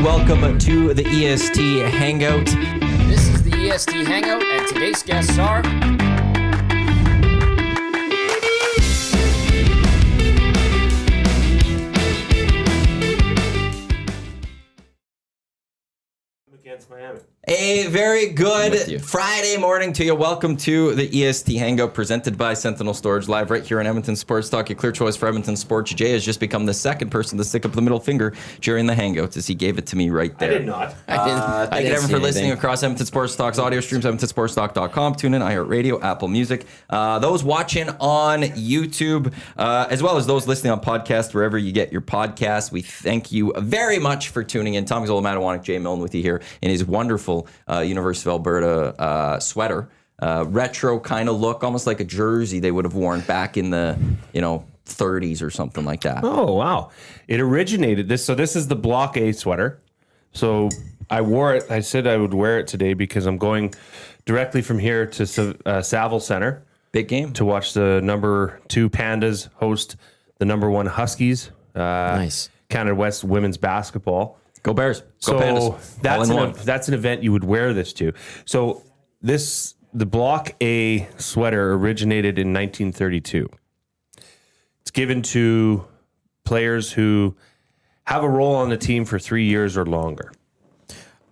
Welcome to the EST Hangout. This is the EST Hangout, and today's guests are... Against Miami. A very good Friday morning to you. Welcome to the EST Hangout presented by Sentinel Storage, live right here on Edmonton Sports Talk. Your clear choice for Edmonton Sports. Jay has just become the second person to stick up the middle finger during the Hangout, as he gave it to me right there. I did not. Thank you everyone for listening across Edmonton Sports Talk's audio streams, EdmontonSportsTalk.com, TuneIn, iHeartRadio, Apple Music. Those watching on YouTube, as well as those listening on podcast, wherever you get your podcasts, we thank you very much for tuning in. Tom Gazzola and Matt Iwanyk, Jay Milne with you here in his wonderful University of Alberta sweater. Retro kind of look, almost like a jersey they would have worn back in the, 30s or something like that. Oh, wow. It originated this. So this is the Block A sweater. So I wore it. I said I would wear it today because I'm going directly from here to Saville Center. Big game. To watch the number 2 Pandas host the number 1 Huskies. Nice. Canada West women's basketball. Go Bears. Go Pandas. That's an event you would wear this to. So the Block A sweater originated in 1932. It's given to players who have a role on the team for 3 years or longer.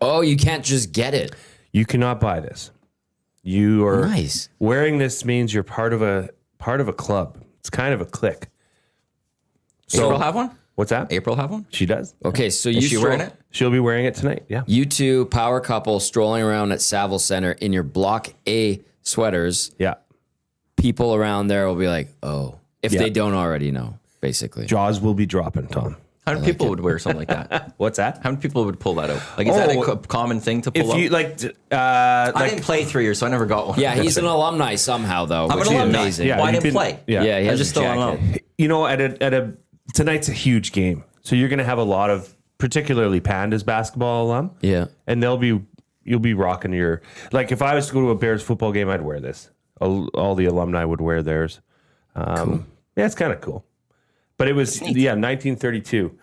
Oh, you can't just get it. You cannot buy this. You are nice. Wearing this means you're part of a club. It's kind of a clique. So April have one? What's that? April have one? She does. Okay, so Is she wearing it? She'll be wearing it tonight. Yeah. You two, power couple, strolling around at Saville Center in your Block A sweaters. Yeah. People around there will be like, oh, if they don't already know, basically. Jaws will be dropping, Tom. How many people would wear something like that? What's that? How many people would pull that out? Like, is that a common thing to pull If you out? I I didn't play 3 years, so I never got one. Yeah, he's an alumni somehow, though. I'm which an is alumni. amazing. Yeah, Why you've didn't been- play? yeah. Yeah, he I has just a still don't jacket. know. at tonight's a huge game. So you're going to have a lot of particularly Pandas basketball alum. Yeah. And you'll be rocking your, like if I was to go to a Bears football game, I'd wear this. All the alumni would wear theirs. Cool. Yeah, it's kind of cool. But it was, 1932.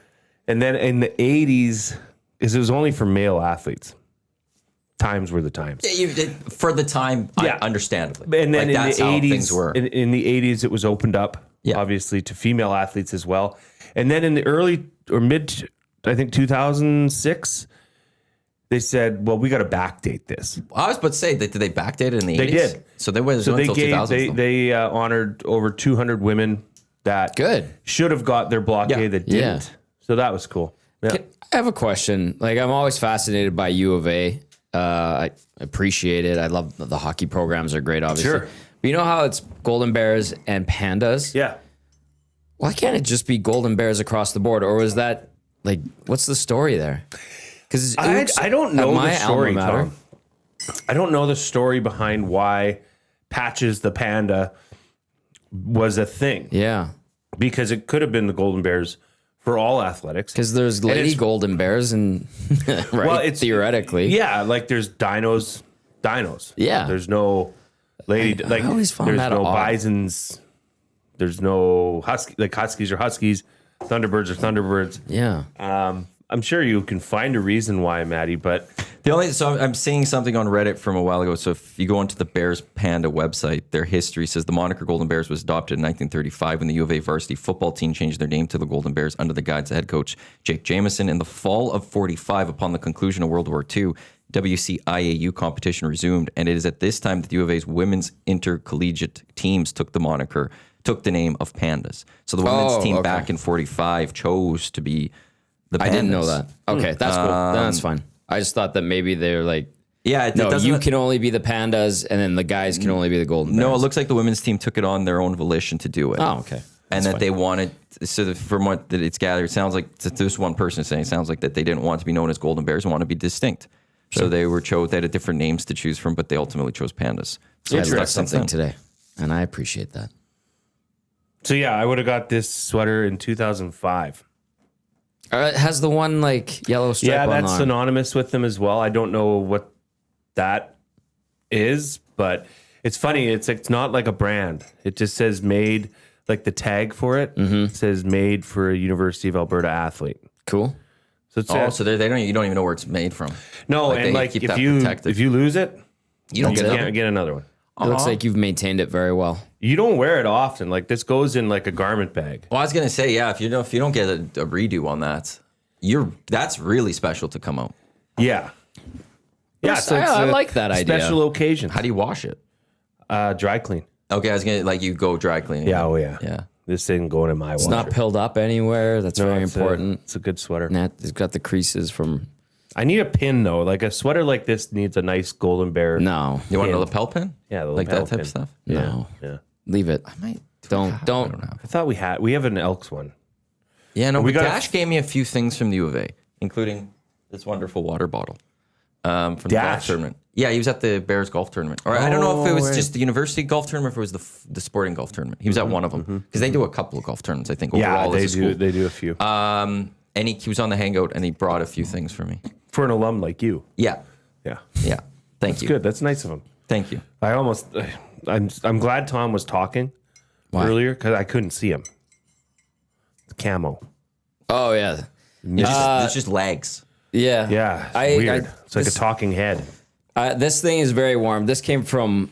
And then in the 80s, it was only for male athletes. Times were the times. For the time, understandably. And then in that's the how 80s, things were. in the 80s, it was opened up, obviously, to female athletes as well. And then in the early or mid, I think 2006, they said, well, we got to backdate this. I was about to say, did they backdate it in the 80s? They did. So they went until 2000s. They honored over 200 women that should have got their Block A that didn't. So that was cool. Yeah. I have a question. Like, I'm always fascinated by U of A. I appreciate it. I love the hockey programs are great, obviously. Sure. But you know how it's Golden Bears and Pandas? Yeah. Why can't it just be Golden Bears across the board? Or was that, like, what's the story there? Because I don't know the story, Tom. I don't know the story behind why Patches the Panda was a thing. Yeah. Because it could have been the Golden Bears for all athletics. Because there's lady Golden Bears and, right, well, it's, theoretically. Yeah, like there's dinos. Yeah. There's no lady, I always found there's that no odd. bisons. There's no Huskies are Huskies. Thunderbirds are Thunderbirds. Yeah. I'm sure you can find a reason why, Maddie, but So I'm seeing something on Reddit from a while ago. So if you go onto the Bears Panda website, their history says the moniker Golden Bears was adopted in 1935 when the U of A varsity football team changed their name to the Golden Bears under the guidance of head coach Jake Jamieson. In the fall of 45, upon the conclusion of World War II, WCIAU competition resumed, and it is at this time that the U of A's women's intercollegiate teams took the name of Pandas. So the women's team back in 45 chose to be the Pandas. I didn't know that. Okay, that's cool. That's fine. I just thought that maybe they're like, you can only be the Pandas, and then the guys can only be the Golden Bears. No, it looks like the women's team took it on their own volition to do it. Oh, okay. And that they wanted, from what it's gathered, it sounds like, this one person is saying, it sounds like that they didn't want to be known as Golden Bears and want to be distinct. Sure. So they had different names to choose from, but they ultimately chose Pandas. So I learned something today, and I appreciate that. So yeah, I would have got this sweater in 2005. It has the one like yellow stripe on the that's arm. synonymous with them as well. I don't know what that is, but it's funny. It's not like a brand. It just says made like the tag for it says made for a University of Alberta athlete. Cool. So it's so you don't even know where it's made from. no, and like keep if that you protected. if you lose it, You don't can't get another one. It looks like you've maintained it very well. You don't wear it often. Like this goes in like a garment bag. Well, I was gonna say, if you don't get a redo on that, that's really special to come out. Yeah. Yeah, so I it's a like that idea. Special occasion. How do you wash it? Dry clean. Okay, I was gonna you go dry cleaning. Yeah, oh yeah. Yeah. This thing going in my It's washer. not pilled up anywhere. That's very important. It's a good sweater. It's got the creases from. I need a pin though. Like a sweater like this needs a nice golden bear. No. You want a Pin. lapel pin? Yeah, the like lapel that type pin. of stuff. No. Yeah. Leave it. I might. Don't. I don't know. I thought we have an Elks one. Yeah, no. We got Dash gave me a few things from the U of A, including this wonderful water bottle from the golf Dash? tournament. Yeah, he was at the Bears golf tournament. Or I don't know if it was just the university golf tournament or if it was the sporting golf tournament. He was at one of them because they do a couple of golf tournaments, I think, overall Yeah, as a school. they do a few. And he was on the Hangout and he brought a few things for me. For an alum like you. Yeah. Yeah. Yeah. Thank you. Good. That's nice of him. Thank you. I'm glad Tom was talking earlier because I couldn't see him. The camo. Oh yeah. It's just legs. Yeah. Yeah. It's weird. It's like a talking head. This thing is very warm. This came from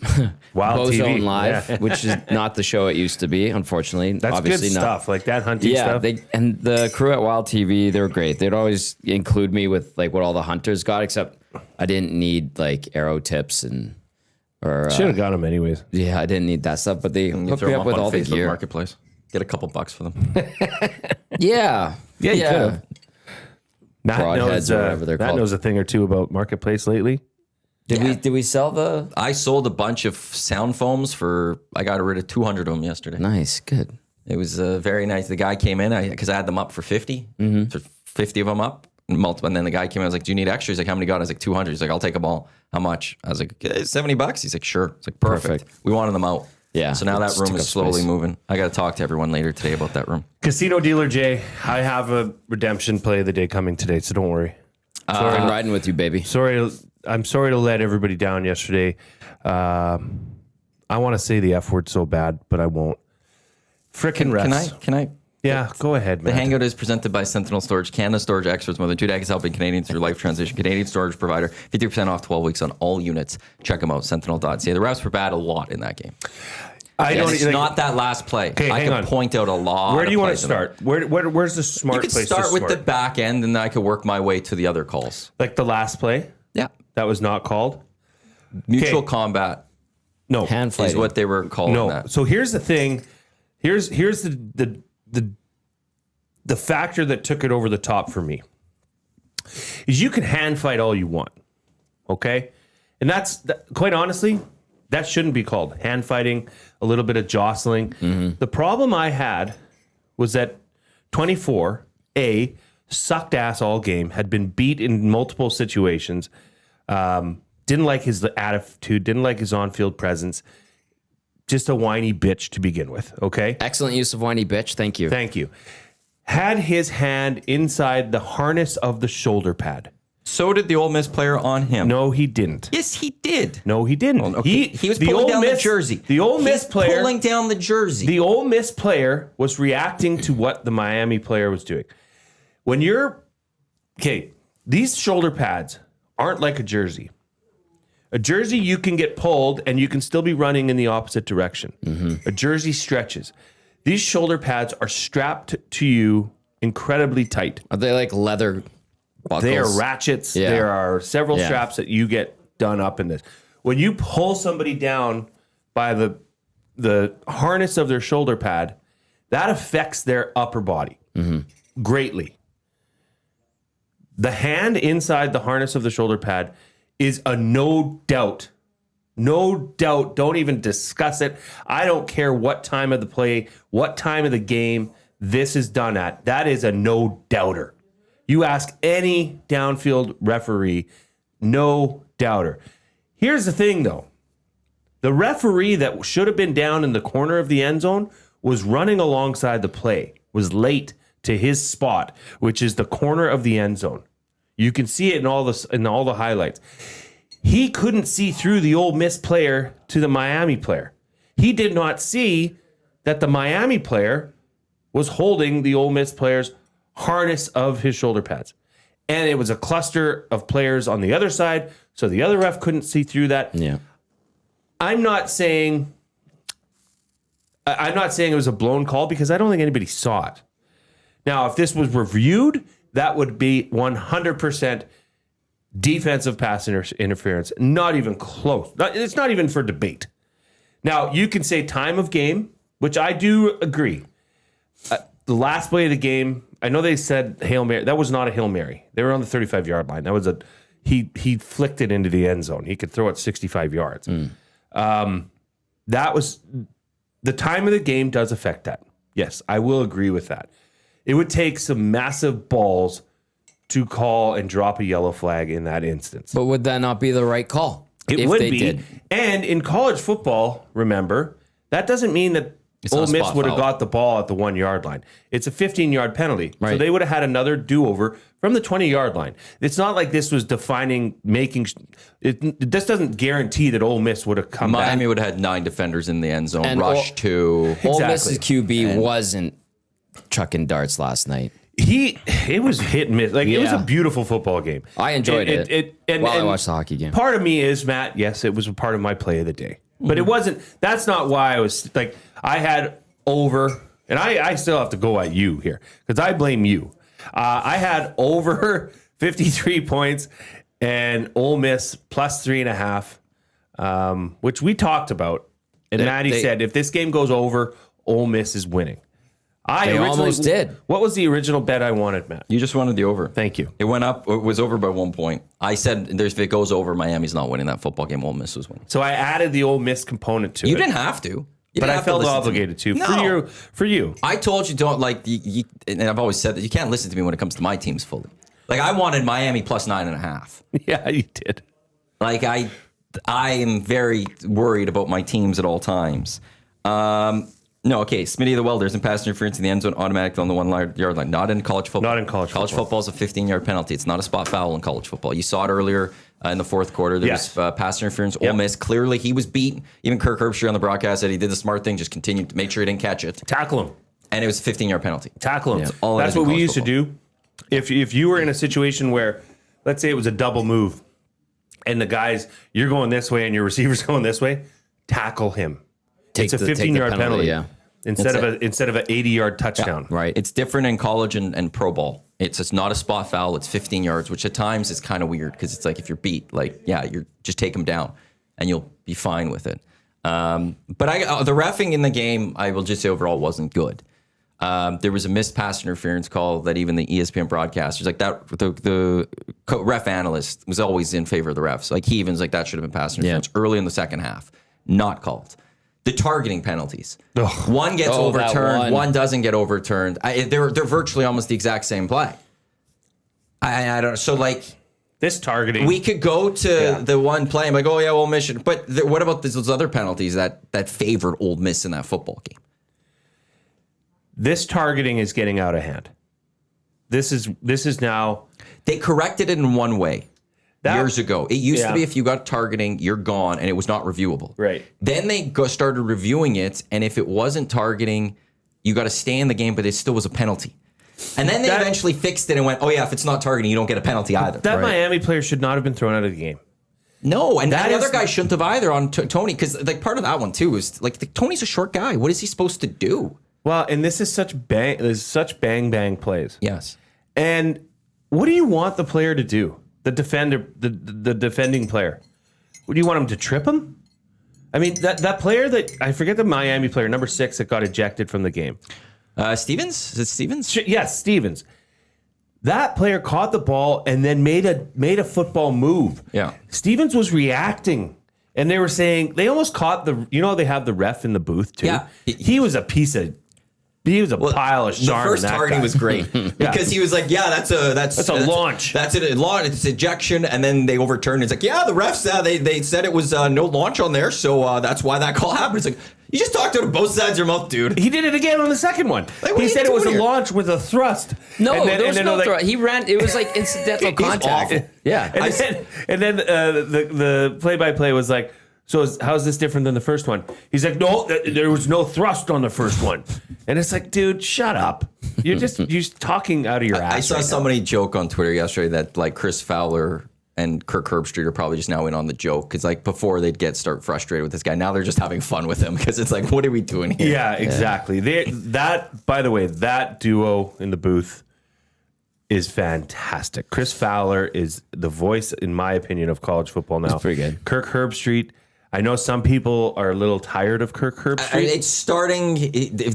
Wild TV. Bozone Live, Yeah. which is not the show it used to be, unfortunately. That's Obviously good not. stuff. Like that hunting Yeah, stuff. and the crew at Wild TV, they were great. They'd always include me with like what all the hunters got, except I didn't need like arrow tips or Should have got him anyways. yeah, I didn't need that stuff. But they You hooked throw me them up with on all the Facebook gear. Marketplace. Get a couple bucks for them. Yeah, Yeah, you could've. Matt Broadheads knows, or whatever they're Matt called. knows a thing or two about Marketplace lately. Did we sell the? I sold a bunch of sound foams I got rid of 200 of them yesterday. Nice, good. It was very nice. The guy came in because I had them up for 50. So 50 of them up, multiple. And then the guy came in. I was like, "Do you need extra?" He's like, "How many you got?" I was like, 200. He's like, "I'll take them all." How much? I was like, $70. He's like, "Sure." It's like, perfect. We wanted them out. Yeah, So now that it's room took is up slowly space. moving. I got to talk to everyone later today about that room. Casino Dealer Jay, I have a redemption play of the day coming today, so don't worry. I'm riding with you, baby. I'm sorry to let everybody down yesterday. I want to say the F word so bad, but I won't. Frickin' refs. Can I? Yeah, go ahead, The man. Hangout is presented by Sentinel Storage, Canada storage experts, more than 2 decades helping Canadians through life transition. Canadian storage provider, 50% off 12 weeks on all units. Check them out, sentinel.ca. The refs were bad a lot in that game. It's not that last play. I hang can on. point out a lot. Where do you want to of plays in start? Where's the smart You could place start to with the start? back end, and then I could work my way to the other calls. Like the last play Yeah. that was not called? Mutual Okay. combat No. Hand is fighting. what they were calling No. that. So here's the thing. Here's the factor that took it over the top for me is you can hand fight all you want, okay? And quite honestly, that shouldn't be called hand fighting. A little bit of jostling. The problem I had was that 24A sucked ass all game, had been beat in multiple situations. Didn't like his attitude. Didn't like his on-field presence. Just a whiny bitch to begin with, okay? Excellent use of whiny bitch. Thank you. Thank you. Had his hand inside the harness of the shoulder pad. So did the Ole Miss player on him. No, he didn't. Yes, he did. No, he didn't. Okay. He was pulling down the jersey. The Ole Miss player pulling down the jersey. The Ole Miss player was reacting to what the Miami player was doing. When these shoulder pads aren't like a jersey. A jersey you can get pulled and you can still be running in the opposite direction. A jersey stretches. These shoulder pads are strapped to you incredibly tight. Are they like leather buckles? They are ratchets. Yeah. There are several straps that you get done up in this. When you pull somebody down by the harness of their shoulder pad, that affects their upper body greatly. The hand inside the harness of the shoulder pad is a no doubt. No doubt. Don't even discuss it. I don't care what time of the play, what time of the game this is done at. That is a no doubter. You ask any downfield referee, no doubter. Here's the thing, though. The referee that should have been down in the corner of the end zone was running alongside the play, was late to his spot, which is the corner of the end zone. You can see it in all the highlights. He couldn't see through the Ole Miss player to the Miami player. He did not see that the Miami player was holding the Ole Miss player's harness of his shoulder pads. And it was a cluster of players on the other side, so the other ref couldn't see through that. Yeah. I'm not saying it was a blown call because I don't think anybody saw it. Now, if this was reviewed, that would be 100% defensive pass interference. Not even close. It's not even for debate. Now, you can say time of game, which I do agree. The last play of the game, I know they said Hail Mary. That was not a Hail Mary. They were on the 35-yard line. That was he flicked it into the end zone. He could throw it 65 yards. That was the time of the game does affect that. Yes, I will agree with that. It would take some massive balls to call and drop a yellow flag in that instance. But would that not be the right call? It would be. And in college football, remember, that doesn't mean that Ole Miss would have got the ball at the 1 yard line. It's a 15-yard penalty. Right. So they would have had another do-over from the 20-yard line. It's not like this was defining, this doesn't guarantee that Ole Miss would have come back. Miami would have had 9 defenders in the end zone, and rush 2. Ole Miss's QB wasn't chucking darts last night. It was hit and miss. It was a beautiful football game. I enjoyed it while I watched the hockey game. Part of me is, Matt, yes, it was a part of my play of the day. But it wasn't, that's not why I was, I had over, and I still have to go at you here, because I blame you. I had over 53 points and Ole Miss plus 3.5, which we talked about. And Maddie said, if this game goes over, Ole Miss is winning. They almost did. What was the original bet I wanted, Matt? You just wanted the over. Thank you. It went up. It was over by 1 point. I said, if it goes over, Miami's not winning that football game. Ole Miss was winning. So I added the Ole Miss component to it. You didn't have to. But I felt obligated to. No. For you. I told you don't and I've always said that you can't listen to me when it comes to my teams fully. I wanted Miami plus 9.5. Yeah, you did. I am very worried about my teams at all times. No, okay. Smitty the Welder isn't pass interference in the end zone automatically on the 1 yard line. Not in college football. Not in college football. College football is a 15-yard penalty. It's not a spot foul in college football. You saw it earlier in the fourth quarter. There was pass interference. Ole Miss, clearly he was beat. Even Kirk Herbstreit on the broadcast said he did the smart thing, just continued to make sure he didn't catch it. Tackle him. And it was a 15-yard penalty. Tackle him. Yeah. That's what we used to do. If you were in a situation where, let's say it was a double move, and the guys, you're going this way and your receiver's going this way, tackle him. It's a 15-yard penalty. Yeah. Instead of an 80-yard touchdown. Yeah, right. It's different in college and pro ball. It's not a spot foul. It's 15 yards, which at times is kind of weird because it's if you're beat, you're just take them down and you'll be fine with it. But the reffing in the game, I will just say overall wasn't good. There was a missed pass interference call that even the ESPN broadcasters, the ref analyst was always in favor of the refs. He even's that should have been pass interference early in the second half. Not called. The targeting penalties. Ugh. One gets overturned, one doesn't get overturned. They're virtually almost the exact same play. I don't know. So this targeting, we could go to the one play. I'm Ole Miss. But what about those other penalties that favored Ole Miss in that football game? This targeting is getting out of hand. This is now. They corrected it in one way. Years ago. It used to be if you got targeting, you're gone, and it was not reviewable. Right. Then they started reviewing it, and if it wasn't targeting, you got to stay in the game, but it still was a penalty. And then they eventually fixed it and went, if it's not targeting, you don't get a penalty either. That Miami player should not have been thrown out of the game. No, and the other guy shouldn't have either on Tony, because part of that one, too, is Tony's a short guy. What is he supposed to do? Well, and this is such bang plays. Yes. And what do you want the player to do? The defender, the defending player. Would you want him to trip him? I mean, that player I forget the Miami player, number 6, that got ejected from the game. Stevens? Is it Stevens? Yes, Stevens. That player caught the ball and then made a football move. Yeah. Stevens was reacting, and they were saying they almost caught they have the ref in the booth too. Yeah. He was a piece of. He was a pile of charm. The first targeting was great because he was that's a launch. That's it. It's ejection, and then they overturned. It's the refs they said it was no launch on there, so that's why that call happened. It's you just talked out of both sides of your mouth, dude. He did it again on the second one. He said it was a launch with a thrust. No, there was no thrust. He ran. It was incidental contact. Awful. Yeah, and then the play-by-play was So how's this different than the first one? He's like, no, there was no thrust on the first one. And it's like, dude, shut up. You're just talking out of your ass. I saw somebody joke on Twitter yesterday that like Chris Fowler and Kirk Herbstreit are probably just now in on the joke because like before they'd start frustrated with this guy. Now they're just having fun with him because it's like, what are we doing here? Yeah, exactly. By the way, that duo in the booth is fantastic. Chris Fowler is the voice, in my opinion, of college football now. That's pretty good. Kirk Herbstreit. I know some people are a little tired of Kirk Herbstreit. It's starting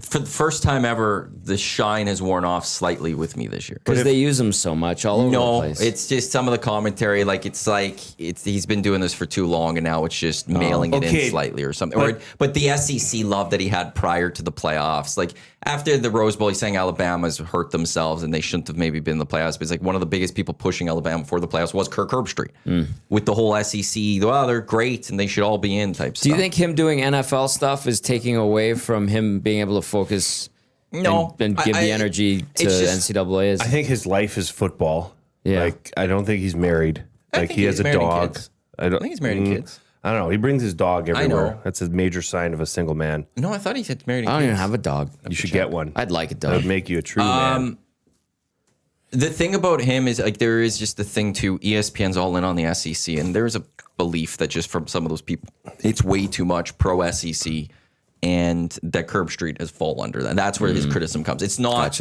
for the first time ever. The shine has worn off slightly with me this year Because they use him so much all over the place. It's just some of the commentary. Like he's been doing this for too long, and now it's just mailing it in slightly or something. But the SEC love that he had prior to the playoffs. Like after the Rose Bowl, he's saying Alabama's hurt themselves and they shouldn't have maybe been in the playoffs. But it's like one of the biggest people pushing Alabama for the playoffs was Kirk Herbstreit with the whole SEC. Well, they're great and they should all be in type stuff. Do you think him doing NFL stuff is taking away from him being able to focus and give the energy to NCAA? I think his life is football. Yeah. Like, I don't think he's married. Like, he has a dog. I think he's married and kids. I don't know. He brings his dog everywhere. I know. That's a major sign of a single man. No, I thought he said married and I don't kids. even have a dog. You should get one. I'd like a That would dog. make you a true man. The thing about him is like there is just the thing too. ESPN's all in on the SEC, and there's a belief that just from some of those people, it's way too much pro SEC, and that Herbstreit has fall under that. That's where his criticism comes. It's not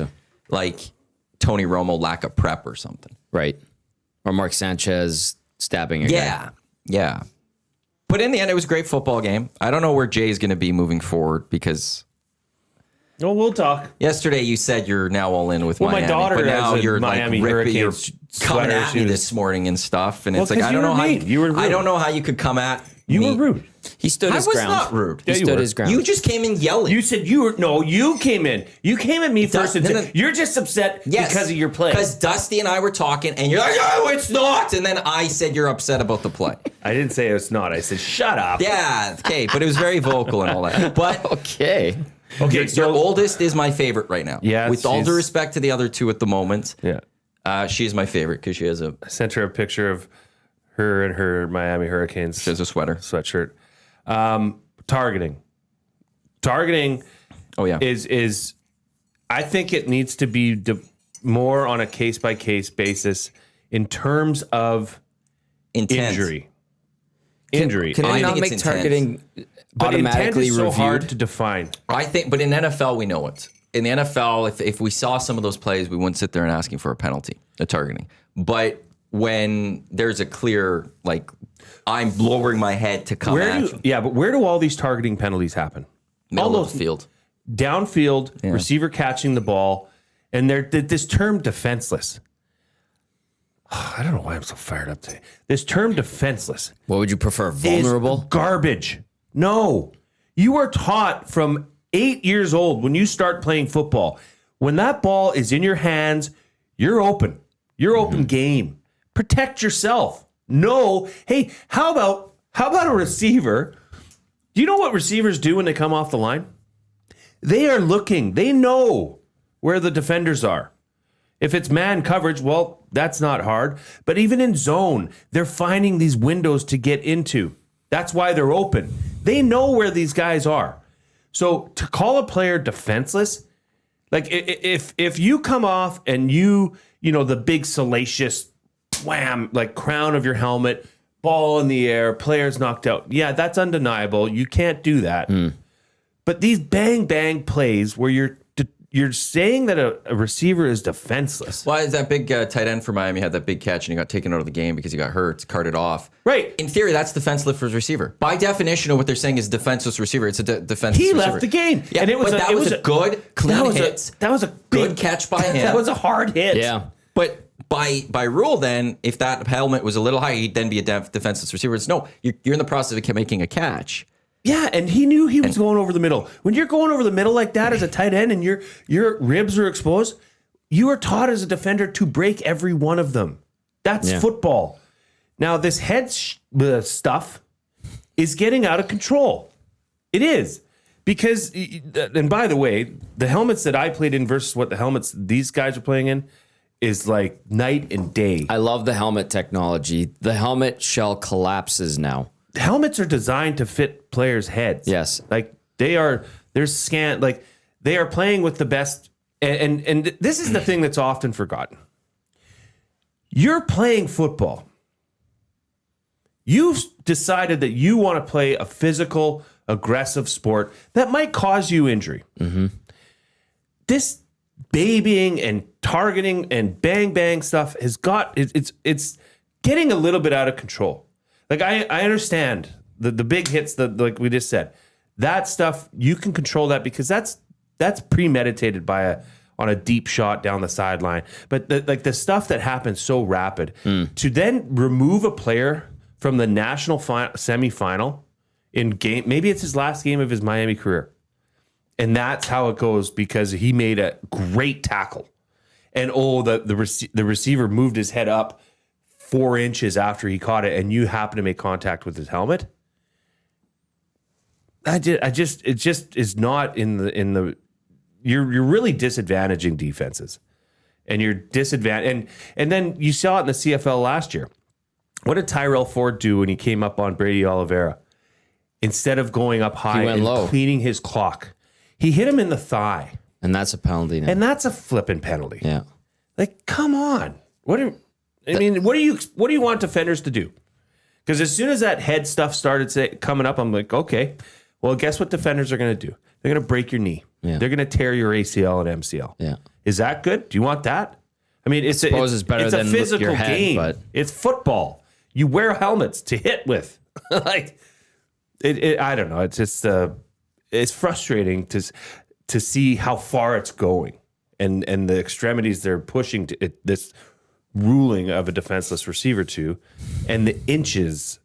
like Tony Romo lack of prep or something, Right. Or Mark Sanchez stabbing a guy. Yeah. But in the end, it was a great football game. I don't know where Jay is going to be moving forward because. Oh, we'll talk. Yesterday, you said you're now all in with Well, Miami. my daughter but now has a you're Miami like ripping, you're Hurricanes coming sweater. at me this morning and stuff, and it's like 'cause I don't you know were how mean. You were rude. I don't know how you could come at You me. were rude. He stood I his was ground. not rude. He Yeah, you stood were. his ground. You just came in yelling. You said you were. No, you came in. You came at me first and no, said, no. you're just upset because of your play. Because Dusty and I were talking, and you're like, "No, it's not." And then I said you're upset about the play. I didn't say it's not. I said, shut up. Yeah, okay, but it was very vocal and all that. But Okay. Okay, your oldest is my favorite right now. Yeah, with all due she's- respect to the other two at the moment. Yeah. She's my favorite because she has a I sent her a picture of her and her Miami Hurricanes sweater. sweatshirt. Targeting. Oh yeah, is I think it needs to be more on a case by case basis in terms of Intent. injury. Can I they not think make it's targeting But intent automatically is so reviewed? hard to define. I think, but in NFL we know it. In the NFL, if we saw some of those plays, we wouldn't sit there and asking for a penalty, a targeting. But when there's a clear, like, I'm lowering my head to come at you, But where do all these targeting penalties happen? middle all of the field. Downfield, receiver catching the ball, and this term defenseless. I don't know why I'm so fired up today. This term defenseless What would you prefer? is Vulnerable? garbage. No. You are taught from 8 years old when you start playing football. When that ball is in your hands, you're open. You're open game. Protect yourself. No. Hey, how about a receiver? Do you know what receivers do when they come off the line? They are looking. They know where the defenders are. If it's man coverage, well, that's not hard. But even in zone, they're finding these windows to get into. That's why they're open. They know where these guys are. So to call a player defenseless, like if you come off and you know, the big salacious wham, like crown of your helmet, ball in the air, player's knocked out. Yeah, that's undeniable. You can't do that. But these bang bang plays where you're saying that a receiver is defenseless. Why is that big tight end for Miami had that big catch and he got taken out of the game because he got hurt, carted off? Right. In theory, that's defenseless for his receiver. By definition of what they're saying is defenseless receiver. It's a defenseless He receiver. left the game. Yeah, And but that was a good, clean hit. That was a Good big catch by him. That was a hard hit. Yeah. But by rule, then, if that helmet was a little high, he'd then be a defenseless receiver. It's no, you're in the process of making a catch. Yeah, and he knew he was going over the middle. When you're going over the middle like that as a tight end and your ribs are exposed, you are taught as a defender to break every one of them. That's football. Now, this head stuff is getting out of control. It is. Because, and by the way, the helmets that I played in versus what the helmets these guys are playing in is like night and day. I love the helmet technology. The helmet shell collapses now. helmets are designed to fit players' heads. Yes. Like they're like they are playing with the best. And this is the thing that's often forgotten. You're playing football. You've decided that you want to play a physical, aggressive sport that might cause you injury. Mm-hmm. This babying and targeting and bang stuff has got it's getting a little bit out of control. Like I understand the big hits that like we just said, that stuff you can control that because that's premeditated on a deep shot down the sideline. But the stuff that happens so rapid to then remove a player from the national semifinal in game, maybe it's his last game of his Miami career. And that's how it goes because he made a great tackle. And the receiver moved his head up 4 inches after he caught it, and you happen to make contact with his helmet. It just is not in the. You're really disadvantaging defenses, and you're disadvantaged. And then you saw it in the CFL last year. What did Tyrell Ford do when he came up on Brady Oliveira? Instead of going up high and low, cleaning his clock, he hit him in the thigh. And that's a penalty now. And that's a flipping penalty. Yeah. Like, come on. What do you want defenders to do? Because as soon as that head stuff started coming up, I'm like, okay, well, guess what defenders are going to do? They're going to break your knee. Yeah. They're going to tear your ACL and MCL. Yeah. Is that good? Do you want that? I mean, it's better it's than a physical your head, game. but It's football. You wear helmets to hit with. Like, I don't know. It's just it's frustrating to see how far it's going and the extremities they're pushing to this ruling of a defenseless receiver to, and the inches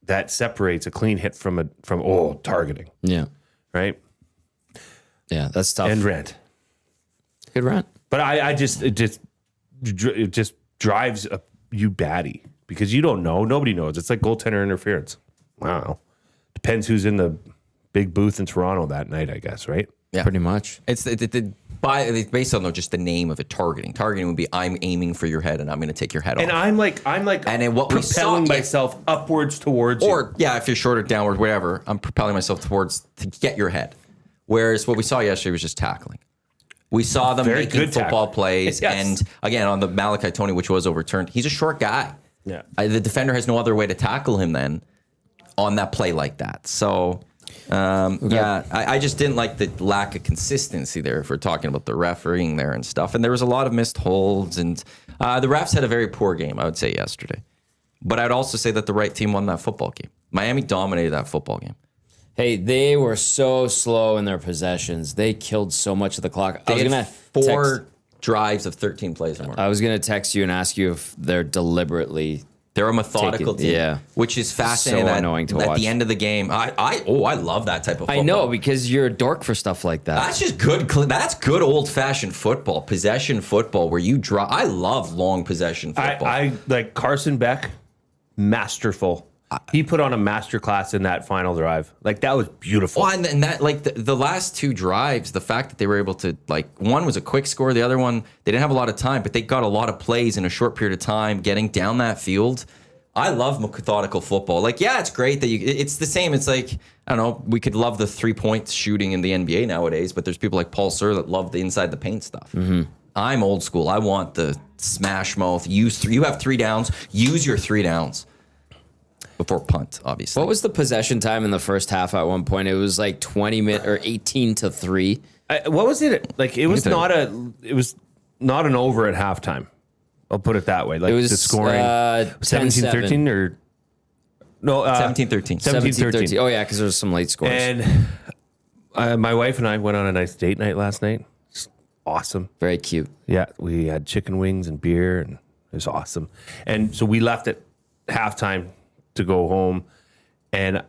that separates a clean hit from targeting. Yeah. Right. Yeah, that's tough. And rent. Good rent. But it just drives you batty because you don't know. Nobody knows. It's like goaltender interference. Wow. Depends who's in the big booth in Toronto that night, I guess, right? Yeah. Pretty much. It's based on just the name of it. Targeting would be I'm aiming for your head and I'm going to take your head off. And I'm like, and then what propelling we saw, myself upwards towards you. or yeah, if you're short or downward, whatever, I'm propelling myself towards to get your head. Whereas what we saw yesterday was just tackling. We saw them Very making good football tackle. plays, Yes. and again on the Malachi Tony, which was overturned. He's a short guy. Yeah. The defender has no other way to tackle him then on that play like that. So. Yeah, I just didn't like the lack of consistency there if we're talking about the refereeing there and stuff. And there was a lot of missed holds, and the refs had a very poor game, I would say, yesterday. But I'd also say that the right team won that football game. Miami dominated that football game. Hey, they were so slow in their possessions. They killed so much of the clock. They had 4 drives of 13 plays or more. I was going to text you and ask you if they're deliberately... They're a methodical team, yeah, which is fascinating. So annoying to watch. At the end of the game, I love that type of football. I know, because you're a dork for stuff like that. That's just good. That's good old-fashioned football, possession football, where you draw. I love long possession football. I like Carson Beck, masterful. He put on a masterclass in that final drive. Like, that was beautiful. Well, and that, like, the last 2 drives, the fact that they were able to, like, one was a quick score, the other one, they didn't have a lot of time, but they got a lot of plays in a short period of time, getting down that field. I love methodical football. Like, yeah, it's great that it's the same. It's like, I don't know, we could love the 3-point shooting in the NBA nowadays, but there's people like Paul Sir that love the inside the paint stuff. Mm-hmm. I'm old school. I want the smash mouth. You have 3 downs. Use your 3 downs. Before punt, obviously. What was the possession time in the first half at one point? It was like 20 minutes or 18-3. What was it? Like, it was not an over at halftime. I'll put it that way. Like, It was the scoring 17-13 or no 17-13. 17-13. Oh yeah, because there was some late scores. And my wife and I went on a nice date night last night. It's awesome. Very cute. Yeah, we had chicken wings and beer, and it was awesome. And so we left at halftime to go home, and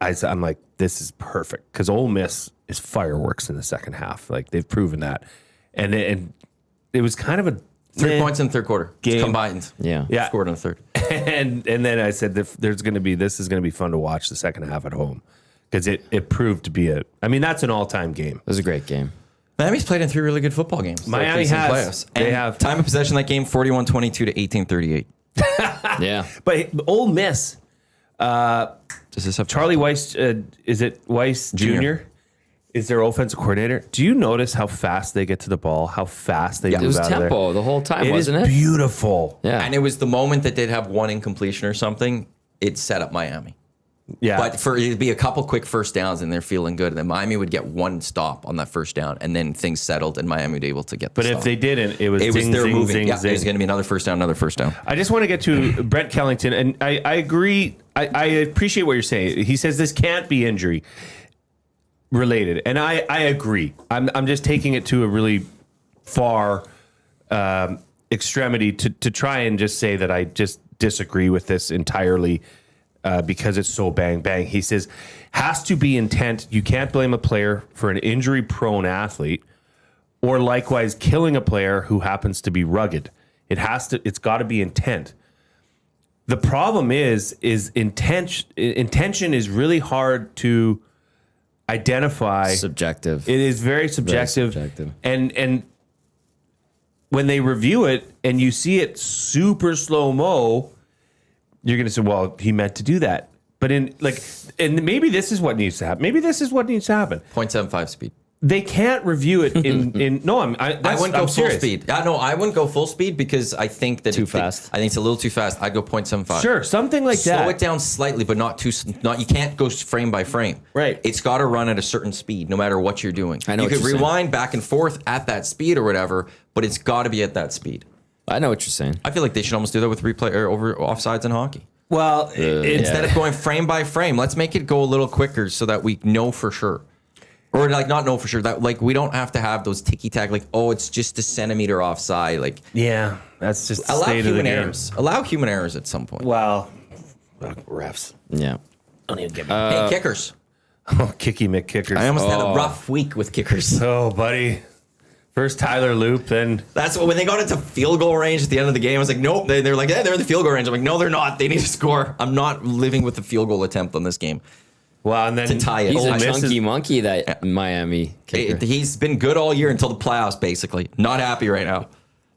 I'm like, this is perfect because Ole Miss is fireworks in the second half. Like, they've proven that, and it was kind of a 3 points in the third quarter game combined. Yeah. Scored in the third. and then I said this is going to be fun to watch the second half at home because it proved to be that's an all-time game. It was a great game. Miami's played in 3 really good football games. Miami has. They have time of possession in that game 41-22 to 18-38. Yeah. But Ole Miss, Does this have Charlie Weiss, is it Weiss Jr.? Is their offensive coordinator? Do you notice how fast they get to the ball? How fast they It move was out of there? tempo the whole time, It is wasn't it? beautiful. Yeah. And it was the moment that they'd have one incompletion or something, it set up Miami. Yeah. But it'd be a couple quick first downs and they're feeling good. And then Miami would get one stop on that first down and then things settled and Miami would be able to get the but stop. if they didn't, it was it was zing, they're zing, moving. zing, Yeah, zing. there's going to be another first down, another first down. I just want to get to Brett Kellington, and I agree. I appreciate what you're saying. He says this can't be injury related, and I agree. I'm just taking it to a really far extremity to try and just say that I just disagree with this entirely because it's so bang bang. He says has to be intent. You can't blame a player for an injury prone athlete, or likewise killing a player who happens to be rugged. It's got to be intent. The problem is intention is really hard to identify. Subjective. It is very subjective. subjective. And when they review it and you see it super slow-mo, you're going to say, well, he meant to do that. But and maybe this is what needs to happen. Maybe this is what needs to happen. 0.75 speed. They can't review it in no, I wouldn't go I'm full serious. speed. No, I wouldn't go full speed because I think that Too fast. I think it's a little too fast. I'd go 0.75. Sure, something like that. Slow it down slightly, but not too. You can't go frame by frame. Right. It's got to run at a certain speed, no matter what you're doing. I know you what could you're saying. rewind back and forth at that speed or whatever, but it's got to be at that speed. I know what you're saying. I feel like they should almost do that with replay or over offsides in hockey. Well, Instead of going frame by frame, let's make it go a little quicker so that we know for sure. Or not know for sure that we don't have to have those ticky tack it's just a centimeter offside. yeah, that's just the Allow state of the human game. errors. Allow human errors at some point. Well, refs. Yeah. Don't even get me. Hey, kickers. Oh, Kicky McKickers. I almost had a rough week with kickers. Oh, buddy. First Tyler Loop, then That's when they got into field goal range at the end of the game. I was like, nope. They're like, yeah, they're in the field goal range. I'm like, no, they're not. They need to score. I'm not living with the field goal attempt on this game. wow, and then To tie it. He's Ole a Miss chunky monkey, that Miami kicker. He's been good all year until the playoffs, basically. Not happy right now.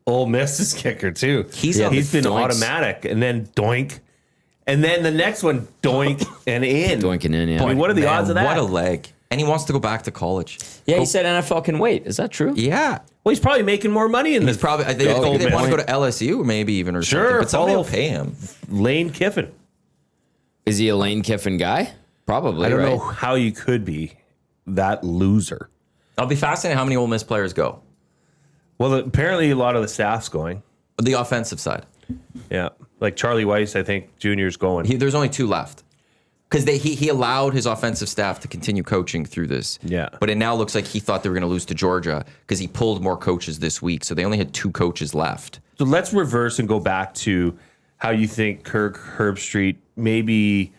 Ole Miss's kicker too. He's he's been doinks. automatic, and then doink, and then the next one doink and in. Doinking in, yeah. I mean, what are the odds of that? What a leg. And he wants to go back to college. Yeah, he said NFL can wait. Is that true? Yeah. Well, he's probably making more money in He's this. probably, they Ole want to Miss. go to LSU maybe even or Sure, something. But somebody will follow- pay him. Lane Kiffin. Is he a Lane Kiffin guy? Probably, I don't right? know how you could be that loser. I'll be fascinated how many Ole Miss players go. Well, apparently a lot of the staff's going. The offensive side. Yeah, like Charlie Weiss, I think Junior's going. There's only 2 left. Because he allowed his offensive staff to continue coaching through this. Yeah. But it now looks like he thought they were going to lose to Georgia because he pulled more coaches this week. So they only had 2 coaches left. So let's reverse and go back to how you think Kirk Herbstreit, maybe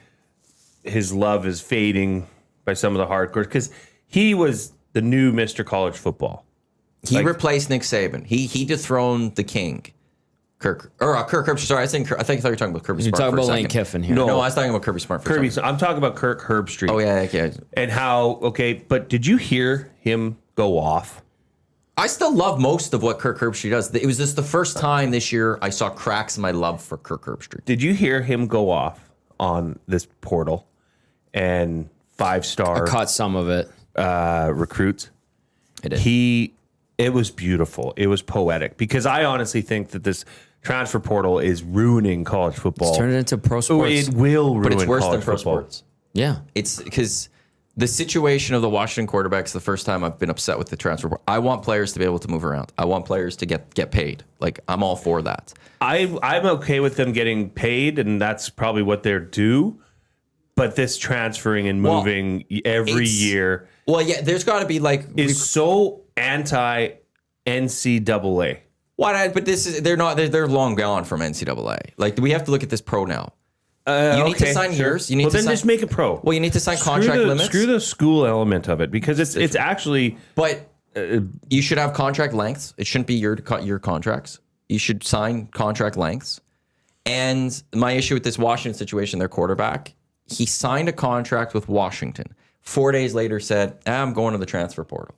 his love is fading by some of the hardcore, because he was the new Mr. College Football. He replaced Nick Saban. He dethroned the king. Kirk Herbstreit. Sorry, I think you thought you were talking about Kirby You're Smart. talking for a about Lane second. Kiffin here. No. No, I was talking about Kirby Smart. For a second. I'm talking about Kirk Herbstreit. Oh yeah, yeah. And how, but did you hear him go off? I still love most of what Kirk Herbstreit does. It was just the first time this year I saw cracks in my love for Kirk Herbstreit. Did you hear him go off on this portal and 5-star Caught some of it. recruits? I did. It was beautiful. It was poetic, because I honestly think that this transfer portal is ruining college football. Turn it into pro sports. It will ruin But it's worse than college pro football. sports. Yeah. It's because the situation of the Washington quarterbacks, the first time I've been upset with the transfer portal. I want players to be able to move around. I want players to get paid. I'm all for that. I'm okay with them getting paid, and that's probably what they're due. But this transferring and moving every year Well, yeah, there's got to be is so anti NCAA. But they're not. They're long gone from NCAA. We have to look at this pro now. You need to sign years. You need to then sign, just make it pro. Well, you need to sign contract limits. Screw the school element of it, because it's actually. But you should have contract lengths. It shouldn't be your contracts. You should sign contract lengths. And my issue with this Washington situation, their quarterback, he signed a contract with Washington. 4 days later said, I'm going to the transfer portal.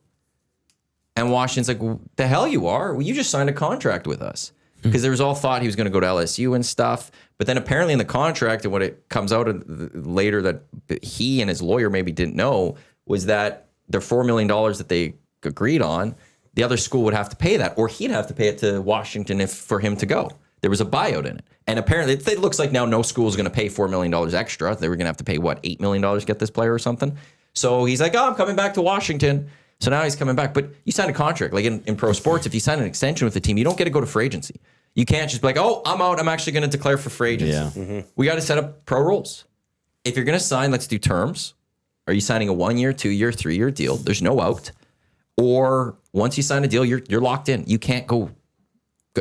And Washington's like, the hell you are? Well, you just signed a contract with us. because there was all thought he was going to go to LSU and stuff. But then apparently in the contract, and what it comes out later that he and his lawyer maybe didn't know was that the $4 million that they agreed on, the other school would have to pay that, or he'd have to pay it to Washington for him to go. There was a buyout in it. And apparently it looks like now no school is going to pay $4 million extra. They were going to have to pay, $8 million to get this player or something? So he's like, I'm coming back to Washington. So now he's coming back. But you sign a contract. Like in pro sports, if you sign an extension with the team, you don't get to go to free agency. You can't just be like, I'm out. I'm actually going to declare for free agency. Yeah. Mm-hmm. We got to set up pro rules. If you're going to sign, let's do terms. Are you signing a 1 year, 2 year, 3 year deal? There's no out. Or once you sign a deal, you're locked in. You can't go.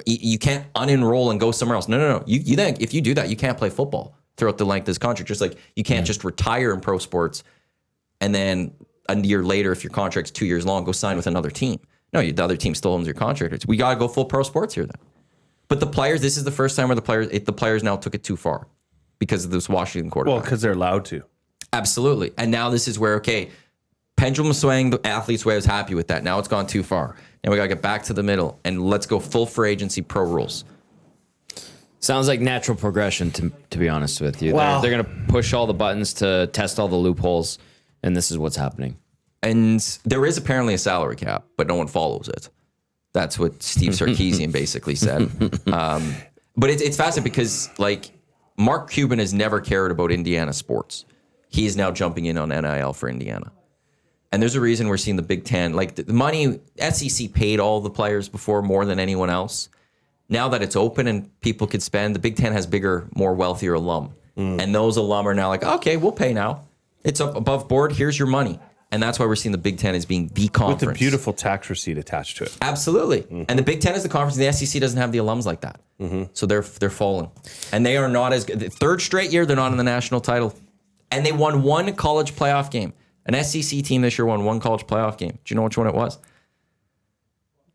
You can't unenroll and go somewhere else. No. You then, if you do that, you can't play football throughout the length of this contract. Just like you can't just retire in pro sports and then a year later, if your contract's 2 years long, go sign with another team. No, the other team still owns your contract. We got to go full pro sports here then. But the players, this is the first time where the players now took it too far because of this Washington quarterback. Well, because they're allowed to. Absolutely. And now this is where, okay, pendulum swaying the athlete's way. I was happy with that. Now it's gone too far. Now we got to get back to the middle and let's go full free agency pro rules. Sounds like natural progression, to be honest with you. Well, they're going to push all the buttons to test all the loopholes, and this is what's happening. And there is apparently a salary cap, but no one follows it. That's what Steve Sarkisian basically said. But it's fascinating because, like, Mark Cuban has never cared about Indiana sports. He is now jumping in on NIL for Indiana. And there's a reason we're seeing the Big Ten. Like, the money, SEC paid all the players before more than anyone else. Now that it's open and people could spend, the Big Ten has bigger, more wealthier alum. And those alum are now like, okay, we'll pay now. It's up above board. Here's your money. And that's why we're seeing the Big Ten as being the conference. With a beautiful tax receipt attached to it. Absolutely. And the Big Ten is the conference. And the SEC doesn't have the alums like that. So they're falling. And they are not as good. The third straight year, they're not in the national title. And they won one college playoff game. An SEC team this year won one college playoff game. Do you know which one it was?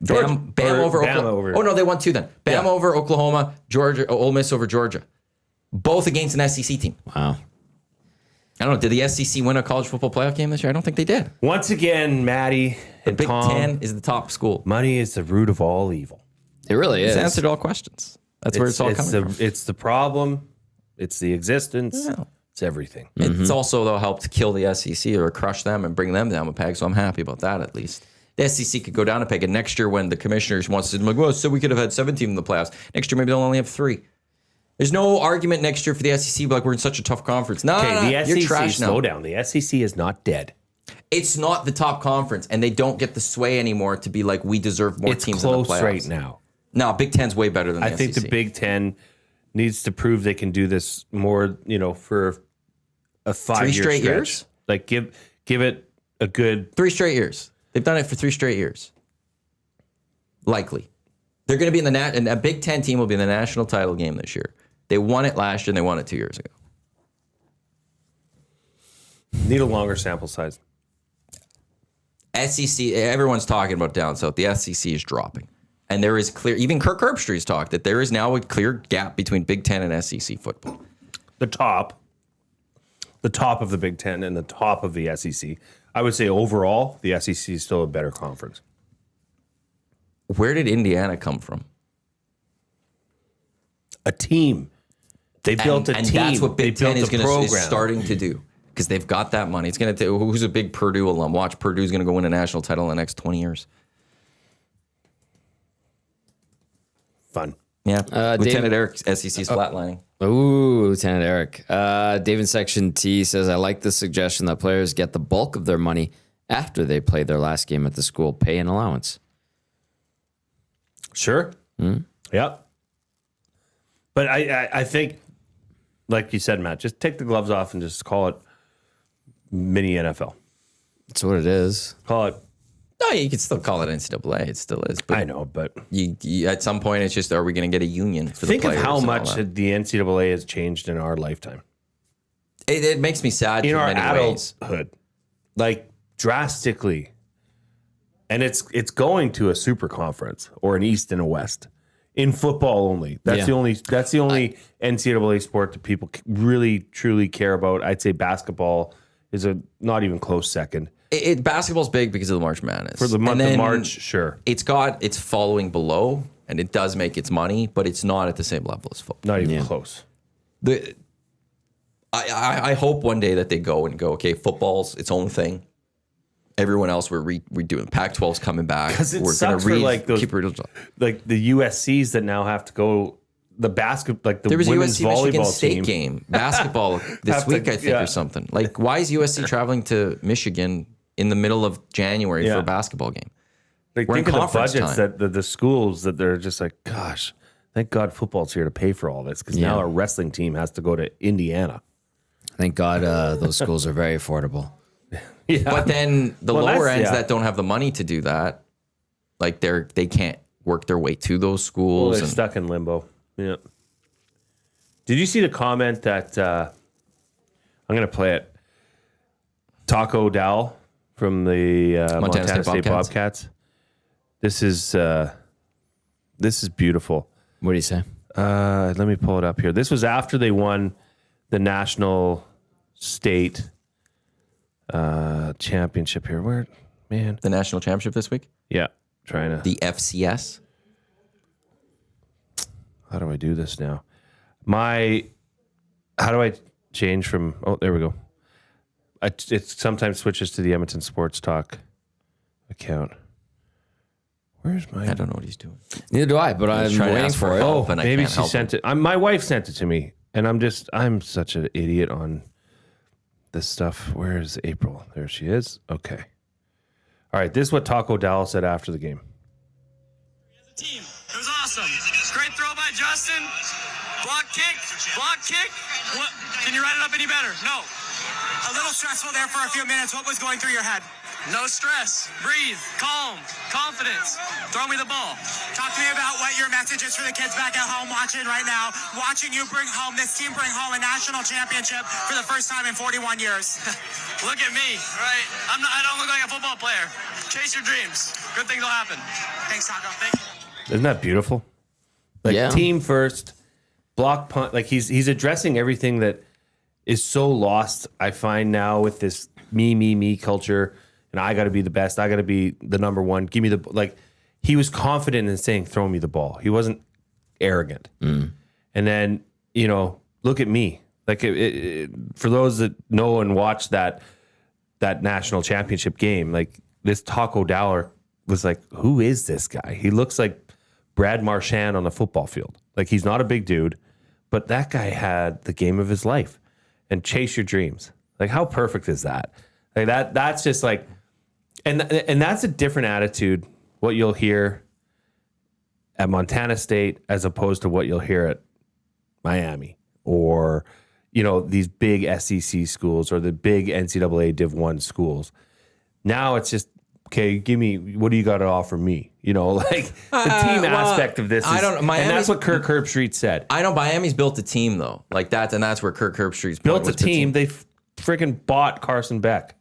Bam over Oklahoma. Oh, no, they won two then. Bam over Oklahoma, Georgia, Ole Miss over Georgia. Both against an SEC team. Wow. I don't know. Did the SEC win a college football playoff game this year? I don't think they did. Once again, Maddie and Big Tom, Ten is the top school. money is the root of all evil. It really is. It's answered all questions. That's where it's all coming from. It's the problem. It's the existence. Yeah. It's everything. It's also, though, helped kill the SEC or crush them and bring them down a peg, so I'm happy about that at least. The SEC could go down a peg, and next year when the commissioners wants to, like, well, so we could have had 17 in the playoffs. Next year, maybe they'll only have 3. There's no argument next year for the SEC, like, we're in such a tough conference. No, The SEC, you're trash now. slow down. The SEC is not dead. It's not the top conference, and they don't get the sway anymore to be like, we deserve more It's teams in the close playoffs. right now. No, Big Ten's way better than the I think SEC. the Big Ten needs to prove they can do this more, for a 5-year 3 straight stretch. years? Like give it a good 3 straight years. They've done it for 3 straight years. Likely. They're going to be in the and a Big Ten team will be in the national title game this year. They won it last year and they won it 2 years ago. need a longer sample size. SEC, everyone's talking about down south. The SEC is dropping. And there is clear, even Kirk Herbstreit's talked that there is now a clear gap between Big Ten and SEC football. The top of the Big Ten and the top of the SEC. I would say overall, the SEC is still a better conference. Where did Indiana come from? A team. They built a team. And that's what Big They Ten built is starting to do. Because they've got that money. It's going to who's a big Purdue alum? Watch, Purdue's going to go win a national title in the next 20 years. Fun. Yeah. Lieutenant David- Eric, SEC's flatlining. Ooh, Lieutenant Eric. David Section T says, I like the suggestion that players get the bulk of their money after they play their last game at the school, pay and allowance. Sure. Yep. But I think, like you said, Matt, just take the gloves off and just call it mini NFL. That's what it is. Call it. No, you can still call it NCAA. It still is. But I know, but you at some point, it's just, are we going to get a union for think the of players? how and all much that? the NCAA has changed in our lifetime. It makes me sad In in our many ways. adulthood. Like drastically. And it's going to a super conference or an East and a West. In football only. That's the only NCAA sport that people really truly care about. I'd say basketball is a not even close second. Basketball's big because of the March Madness. For the month And of then March, sure. It's got its following below, and it does make its money, but it's not at the same level as football. Not even close. I hope one day that they go, okay, football's its own thing. Everyone else, we're redoing. Pac-12's coming back. Because it we're sucks for like those, like the USCs that now have to go. The basketball, like the there was women's USC volleyball Michigan State team. game, basketball this week, I think, or something. Like, why is USC traveling to Michigan in the middle of January for a basketball game? Like, We're think in of the conference budgets time. that the schools that they're just like, gosh, thank God football's here to pay for all this, because now our wrestling team has to go to Indiana. Thank God those schools are very affordable. Yeah. But then the lower ends yeah. that don't have the money to do that, like they can't work their way to those Well, schools. they're stuck in limbo. Yeah. Did you see the comment that I'm going to play it? Taco Dowell from the Montana State Bobcats. This is beautiful. What do you say? Let me pull it up here. This was after they won the national state championship here. Where, man? The national championship this week? Yeah, trying to. The FCS? How do I do this now? How do I change from? Oh, there we go. It sometimes switches to the Edmonton Sports Talk account. Where's my? I don't know what he's doing. Neither do I, but I'm trying to waiting ask for for it. help. And I maybe can't she help sent it. My wife sent it to me, and I'm such an idiot on this stuff. Where is April? There she is. Okay. All right. This is what Taco Dowell said after the game. As a team, it was awesome. Great throw by Justin. Block kick. What? Can you write it up any better? No. A little stressful there for a few minutes. What was going through your head? No stress. Breathe. Calm. Confidence. Throw me the ball. Talk to me about what your message is for the kids back at home watching right now. Watching you this team bring home a national championship for the first time in 41 years. Look at me, right? I don't look like a football player. Chase your dreams. Good things will happen. Thanks, Taco. Thank you. Isn't that beautiful? Like team first, block punt. Like he's addressing everything that is so lost. I find now with this me culture, and I got to be the best. I got to be the number one. Give me the like. He was confident in saying, "Throw me the ball." He wasn't arrogant. And then look at me. Like for those that know and watch that national championship game, like this Taco Dowell was like, who is this guy? He looks like Brad Marchand on the football field. Like he's not a big dude, but that guy had the game of his life. And chase your dreams. Like how perfect is that? Like that's just like, and that's a different attitude. What you'll hear at Montana State as opposed to what you'll hear at Miami or these big SEC schools or the big NCAA Div 1 schools. Now it's just, okay, give me, what do you got to offer me? Like the team aspect of this is, and that's what Kirk Herbstreit said. I know Miami's built a team though, like that, and that's where Kirk Herbstreit's Built a team. They freaking bought Carson Beck.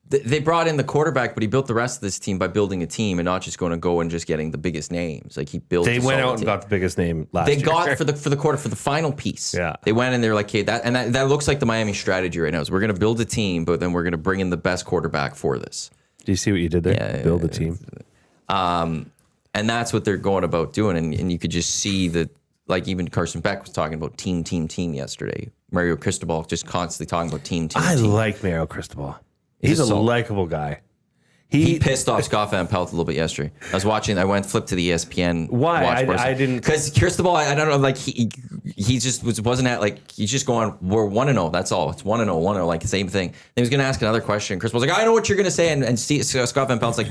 They brought in the quarterback, but he built the rest of this team by building a team and not just going to go and just getting the biggest names. Like he built. They went out and team. got the biggest name last year. They got for the final piece. Yeah. They went and they're like, okay, that looks like the Miami strategy right now. Is we're going to build a team, but then we're going to bring in the best quarterback for this. Do you see what you did there? Yeah, build a team. And that's what they're going about doing. And you could just see that, like even Carson Beck was talking about team yesterday. Mario Cristobal just constantly talking about team. I like Mario Cristobal. He's a likable guy. He pissed off Scott Van Pelt a little bit yesterday. I flipped to the ESPN. Why? I didn't. Because Cristobal, I don't know, like he just wasn't at, like, he's just going, we're 1-0, that's all. It's 1-0, 1-0, like the same thing. And he was going to ask another question. Cristobal's like, I know what you're going to say. And Scott Van Pelt's like,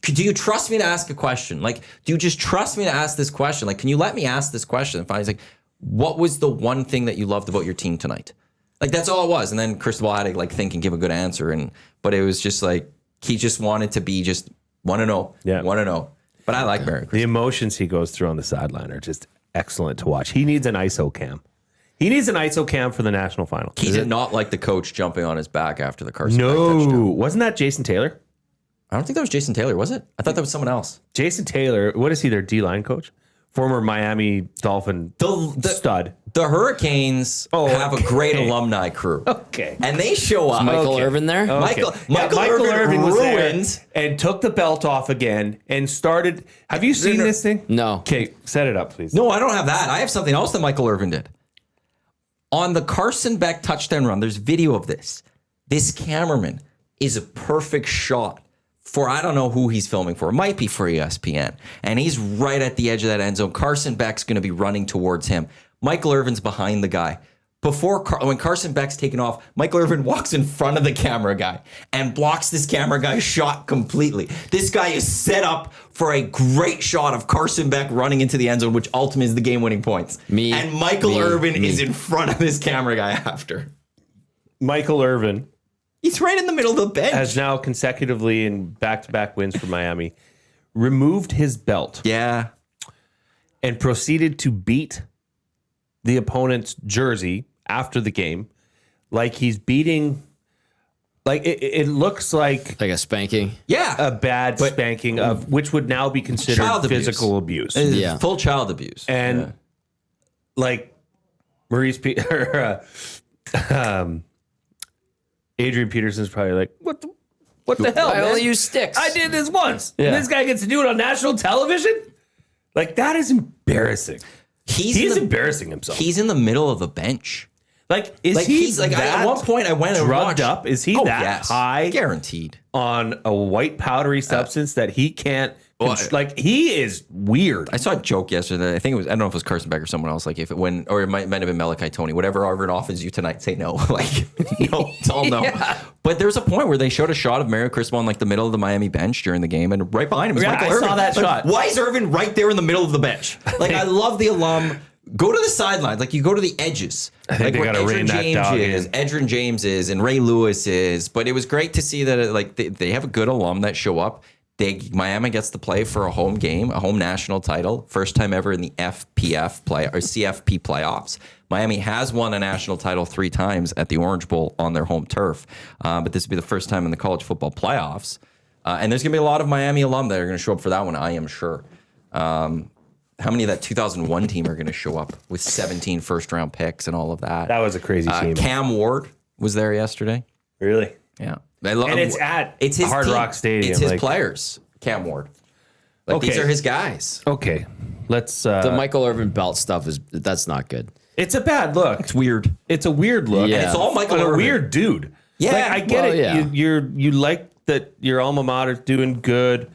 do you trust me to ask a question? Like, do you just trust me to ask this question? Like, can you let me ask this question? And finally, he's like, what was the one thing that you loved about your team tonight? Like, that's all it was. And then Cristobal had to like think and give a good answer. But it was just like, he just wanted to be just 1-0, 1-0. But I like Barry. The emotions he goes through on the sideline are just excellent to watch. He needs an ISO cam. He needs an ISO cam for the national final. He did not like the coach jumping on his back after the Carson Beck touchdown. No, wasn't that Jason Taylor? I don't think that was Jason Taylor, was it? I thought that was someone else. Jason Taylor, what is he, their D-line coach? former Miami Dolphin stud. The Hurricanes have a great alumni crew. Okay. And they show up. Michael Irvin there? Okay. Michael Irvin was ruined. there and took the belt off again and started. Have you seen this thing? No. Okay, set it up, please. No, I don't have that. I have something else that Michael Irvin did. On the Carson Beck touchdown run, there's video of this. This cameraman is a perfect shot for, I don't know who he's filming for. It might be for ESPN. And he's right at the edge of that end zone. Carson Beck's going to be running towards him. Michael Irvin's behind the guy. When Carson Beck's taken off, Michael Irvin walks in front of the camera guy and blocks this camera guy's shot completely. This guy is set up for a great shot of Carson Beck running into the end zone, which ultimately is the game-winning points. And Michael Irvin is in front of this camera guy after. Michael Irvin. He's right in the middle of the bench. Has now consecutively in back-to-back wins for Miami removed his belt. Yeah. And proceeded to beat the opponent's jersey after the game, like he's beating, like it looks like a spanking. Yeah. A bad spanking of which would now be considered Child physical abuse. Yeah. Full child abuse. And like Adrian Peterson's probably like, what the hell? I man? only use sticks. I did this once. Yeah. And this guy gets to do it on national television? Like, that is embarrassing. He's embarrassing himself. He's in the middle of the bench. Like, is he like that at one point I went and drugged watched. up? Is he that high? Guaranteed. On a white powdery substance that he can't like he is weird. I saw a joke yesterday. I think it was, I don't know if it was Carson Beck or someone else. Like if it went, or it might have been Malachi Tony. Whatever Irvin offers you tonight, say no. Like no, it's all no. Yeah. But there's a point where they showed a shot of Mario Cristobal in like the middle of the Miami bench during the game, and right behind him is Michael Irvin. I saw that shot. Why is Irvin right there in the middle of the bench? Like I love the alum. Go to the sidelines. Like you go to the edges. I think like they gotta rein that dog in. Edrin James is, and Ray Lewis is. But it was great to see that they have a good alum that show up. Miami gets to play for a home game, a home national title, first time ever in the FPF play or CFP playoffs. Miami has won a national title 3 times at the Orange Bowl on their home turf, but this will be the first time in the college football playoffs. And there's going to be a lot of Miami alum that are going to show up for that one, I am sure. How many of that 2001 team are going to show up with 17 first-round picks and all of that? That was a crazy team. Cam Ward was there yesterday. Really? Yeah. And it's his Hard team. Rock Stadium. It's his players, Cam Ward. Like these are his guys. Okay. Let's The Michael Irvin belt stuff that's not good. it's a bad look. It's weird. It's a weird look. Yeah. And It's all Michael and a Irvin. weird dude. Yeah. Like, I get Well, it. yeah. You like that your alma mater's doing good.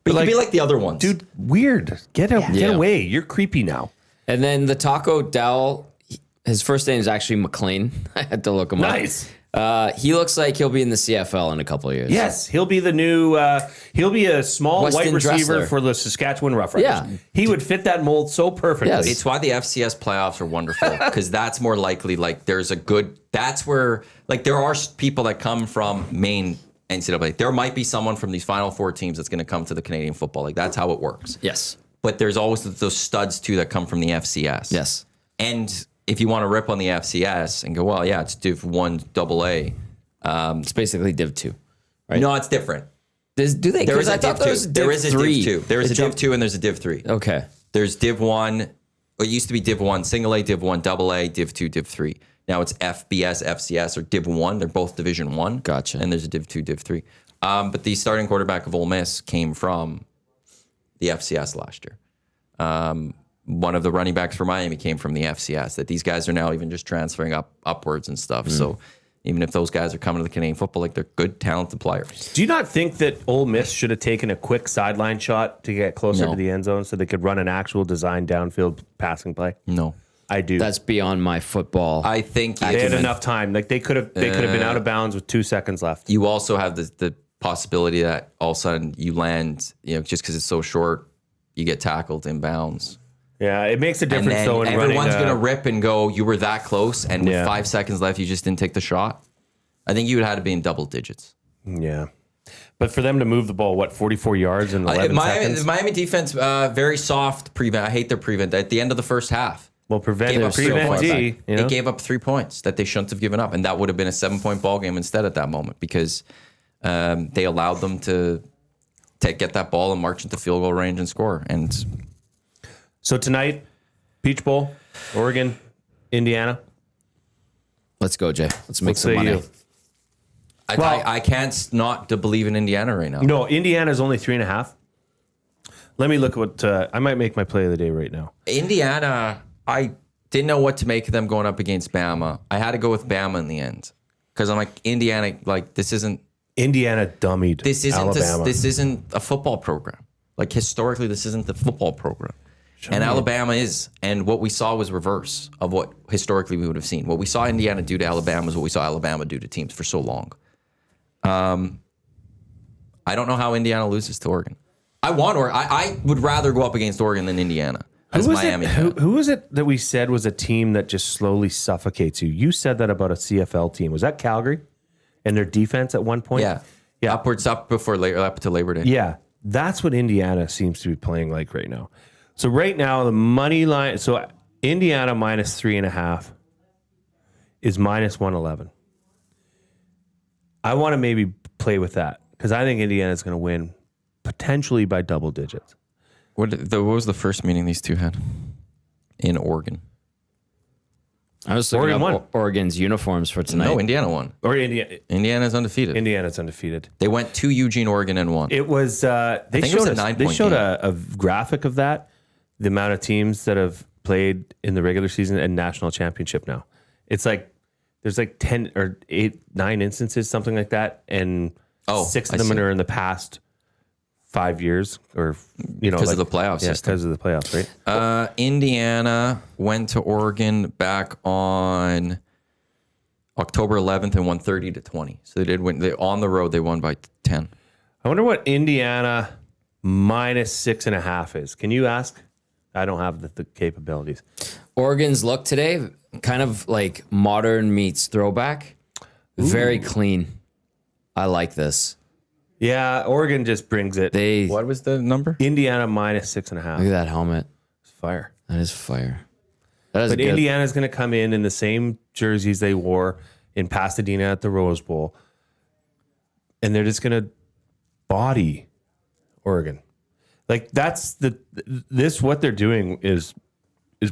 But you can be like the other ones. Dude, weird. Get Yeah. away. You're creepy now. And then the Taco Dowell, his first name is actually McLean. I had to look him Nice. up. He looks like he'll be in the CFL in a couple of years. Yes, he'll be the new. He'll be a small Weston white receiver Dressler. for the Saskatchewan Roughriders. Yeah. He would fit that mold so perfectly. Yes. It's why the FCS playoffs are wonderful because that's more likely. Like there's a good. That's where like there are people that come from Maine NCAA. There might be someone from these Final Four teams that's going to come to the Canadian football league. That's how it works. Yes. But there's always those studs too that come from the FCS. Yes. And if you want to rip on the FCS and go, well, yeah, it's Div 1 AA. It's basically Div 2. Right? No, it's different. Do they? There is I a thought Div 2. there was a There is a Div 3. 2. There is a It Div jumped- 2 and there's a Div 3. Okay. There's Div 1. It used to be Div 1 single A, Div 1 AA, Div 2, Div 3. Now it's FBS, FCS, or Div 1. They're both Division 1. Gotcha. And there's a Div 2, Div 3. But the starting quarterback of Ole Miss came from the FCS last year. One of the running backs for Miami came from the FCS. That these guys are now even just transferring upwards and stuff. So even if those guys are coming to the Canadian football, like they're good, talented players. Do you not think that Ole Miss should have taken a quick sideline shot to get closer No. to the end zone so they could run an actual design downfield passing play? No. I do. That's beyond my football. I think they had you, enough time. Like they could have been out of bounds with 2 seconds left. you also have the possibility that all of a sudden you land, just because it's so short, you get tackled in bounds. Yeah, it makes a And difference then though in running. everyone's going to rip and go, you were that close, and with Yeah. 5 seconds left, you just didn't take the shot. I think you would have had to be in double digits. Yeah. But for them to move the ball, 44 yards in 11 seconds? The Miami defense, very soft prevent. I hate their prevent. At the end of the first half, Well, prevent gave and up 3 prevent points. D. You know? They gave up 3 points that they shouldn't have given up, and that would have been a 7-point ball game instead at that moment because they allowed them to get that ball and march into field goal range and score. And So tonight, Peach Bowl, Oregon, Indiana. Let's go, Jay. Let's make What some say money. you? I can't not to believe in Indiana right now. No, Indiana's only 3.5. Let me look at what I might make my play of the day right now. Indiana, I didn't know what to make of them going up against Bama. I had to go with Bama in the end because I'm like, Indiana, like this isn't Indiana dummied Alabama. this isn't a football program. Like historically, this isn't the football program. And Alabama is. And what we saw was reverse of what historically we would have seen. What we saw Indiana do to Alabama is what we saw Alabama do to teams for so long. I don't know how Indiana loses to Oregon. I would rather go up against Oregon than Indiana as Miami. Who was it that we said was a team that just slowly suffocates you? You said that about a CFL team. Was that Calgary and their defense at one point? Yeah. Up to Labor Day. Yeah. That's what Indiana seems to be playing like right now. So right now, the money line, so Indiana minus 3.5 is minus 111. I want to maybe play with that because I think Indiana is going to win potentially by double digits. What was the first meeting these two had in Oregon? I was looking Oregon up won. Oregon's uniforms for tonight. No, Indiana won. Or Indiana. Indiana's undefeated. Indiana's undefeated. They went to Eugene, Oregon, and won. It was they think it was showed a us, 9-point they showed game. a graphic of that, the amount of teams that have played in the regular season and national championship now. It's like there's like 10 or 9 instances, something like that, and 6 of I them see. are in the past 5 years, or Because of the playoff system. because of the playoffs, right? Indiana went to Oregon back on October 11th and won 30-20. So they did win. On the road, they won by 10. I wonder what Indiana minus 6.5 is. Can you ask? I don't have the capabilities. Oregon's look today, kind of like modern meets throwback. Very clean. I like this. Yeah, Oregon just brings it. What was the number? Indiana minus Look 6.5. at that helmet. It's fire. That is fire. That is But good. Indiana's going to come in the same jerseys they wore in Pasadena at the Rose Bowl, and they're just going to body Oregon. Like that's what they're doing is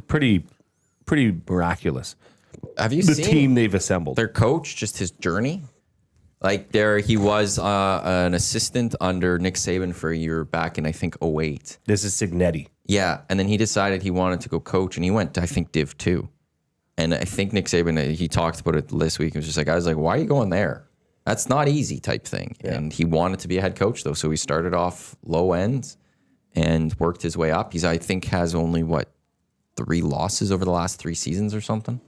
pretty miraculous. Have you The seen team they've assembled. their coach, just his journey? Like he was an assistant under Nick Saban for a year back in, I think, 2008. This is Signetti. Yeah, and then he decided he wanted to go coach, and he went to, I think, Div 2. And I think Nick Saban, he talked about it this week. He was just like, I was like, why are you going there? That's not easy type thing. Yeah. And he wanted to be a head coach, though. So he started off low end and worked his way up. I think, has only, 3 losses over the last 3 seasons or something?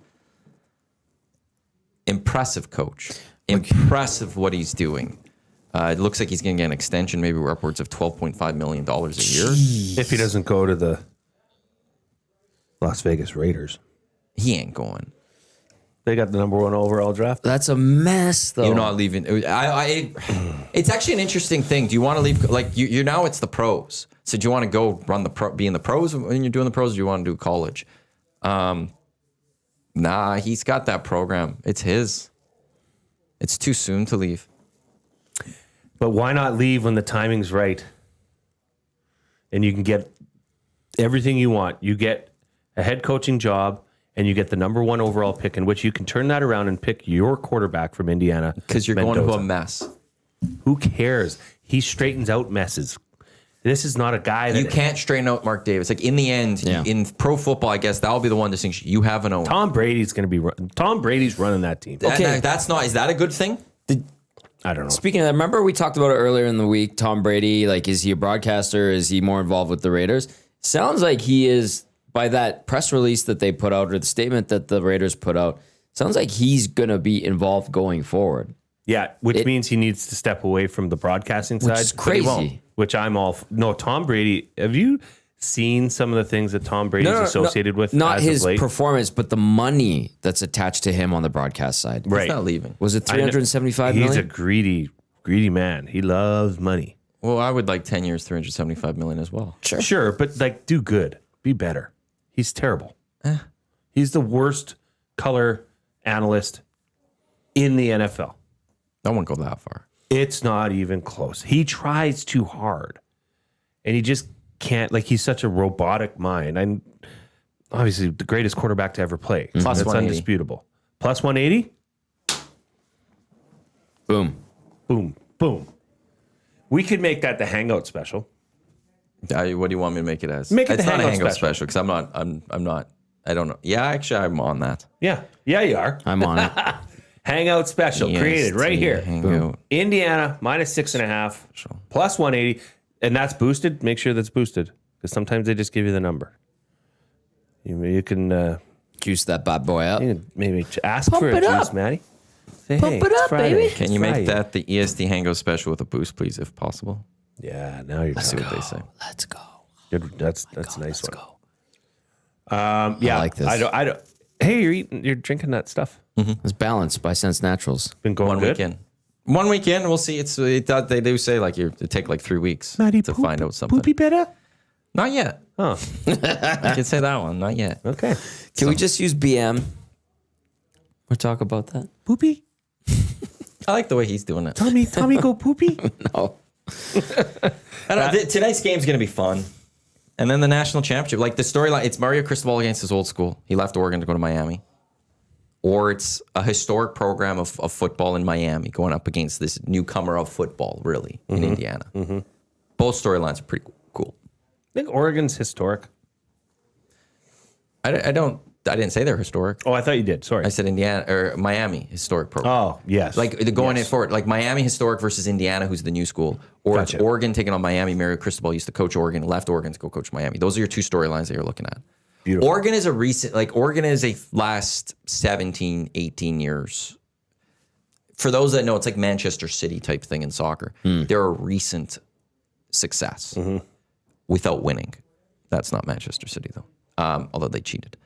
Impressive coach. Impressive what he's doing. It looks like he's going to get an extension, maybe upwards of $12.5 million a year. If he doesn't go to the Las Vegas Raiders. He ain't going. They got the number 1 overall draft. That's a mess, though. You're not leaving. It's actually an interesting thing. Do you want to leave? Like you now, it's the pros. So do you want to go be in the pros when you're doing the pros, or do you want to do college? Nah, he's got that program. It's his. It's too soon to leave. But why not leave when the timing's right? And you can get everything you want. You get a head coaching job, and you get the number 1 overall pick, in which you can turn that around and pick your quarterback from Indiana. Because you're going to a mess. Who cares? He straightens out messes. This is not a guy that You can't straighten out Mark Davis. Like in the end, in pro football, I guess that'll be the one distinction. You have an owner. Tom Brady's going to be. Tom Brady's running that team. That's not. Is that a good thing? I don't know. Speaking of that, remember we talked about it earlier in the week. Tom Brady, like, is he a broadcaster? Is he more involved with the Raiders? Sounds like he is, by that press release that they put out or the statement that the Raiders put out. Sounds like he's going to be involved going forward. Yeah, which means he needs to step away from the broadcasting side. Which is but he won't, crazy. which I'm all. No, Tom Brady. Have you seen some of the things that Tom Brady's associated with? Not as his of late? performance, but the money that's attached to him on the broadcast side. Right. He's not leaving. Was it $375 million? He's a greedy man. He loves money. Well, I would like 10 years, $375 million as well. Sure, but like, do good, be better. He's terrible. He's the worst color analyst in the NFL. I won't go that far. It's not even close. He tries too hard, and he just can't, like, he's such a robotic mind. I'm obviously the greatest quarterback to ever play. Plus That's 180. undisputable. Plus 180? Boom. Boom, boom. We could make that the Hangout special. What do you want me to make it as? Make it it's the not a Hangout Hangout special. special because I'm not. I don't know. Yeah, actually, I'm on that. Yeah, you are. I'm on it. Hangout special created right EST here. Hangout. Indiana minus 6.5, plus 180, and that's boosted. Make sure that's boosted because sometimes they just give you the number. You can Juice that bad boy up. maybe ask Pump for a it juice, up. Maddie. Say, Pump it it's up, Friday. baby. Can It's you make Friday. that the EST Hangout special with a boost, please, if possible? Yeah, now you're See talking. what they say. Let's go. Good. That's a nice Let's one. go. Yeah, I like this. I don't. Hey, you're drinking that stuff. It's balanced by Sense Naturals. Been going One good. weekend. One weekend. We'll see. They do say like it take like 3 weeks Maddie, to find out something. Poopy better. Not yet. Oh, I can say that one. Not yet. okay. Can we just use BM? Or talk about that? Poopy. I like the way he's doing it. Tommy, go poopy. Oh. Tonight's game's going to be fun. And then the national championship. Like the storyline, it's Mario Cristobal against his old school. He left Oregon to go to Miami. Or it's a historic program of football in Miami going up against this newcomer of football, really, in Indiana. Both storylines are pretty cool. I think Oregon's historic. I didn't say they're historic. Oh, I thought you did. Sorry. I said Indiana or Miami historic program. Oh, yes. Like they're going in forward, like Miami historic versus Indiana, who's the new school, or Gotcha. it's Oregon taking on Miami. Mario Cristobal used to coach Oregon, left Oregon to go coach Miami. Those are your two storylines that you're looking at. Beautiful. Oregon is Oregon is a last 17, 18 years. For those that know, it's like Manchester City type thing in soccer. They're a recent success without winning. That's not Manchester City though, although they cheated.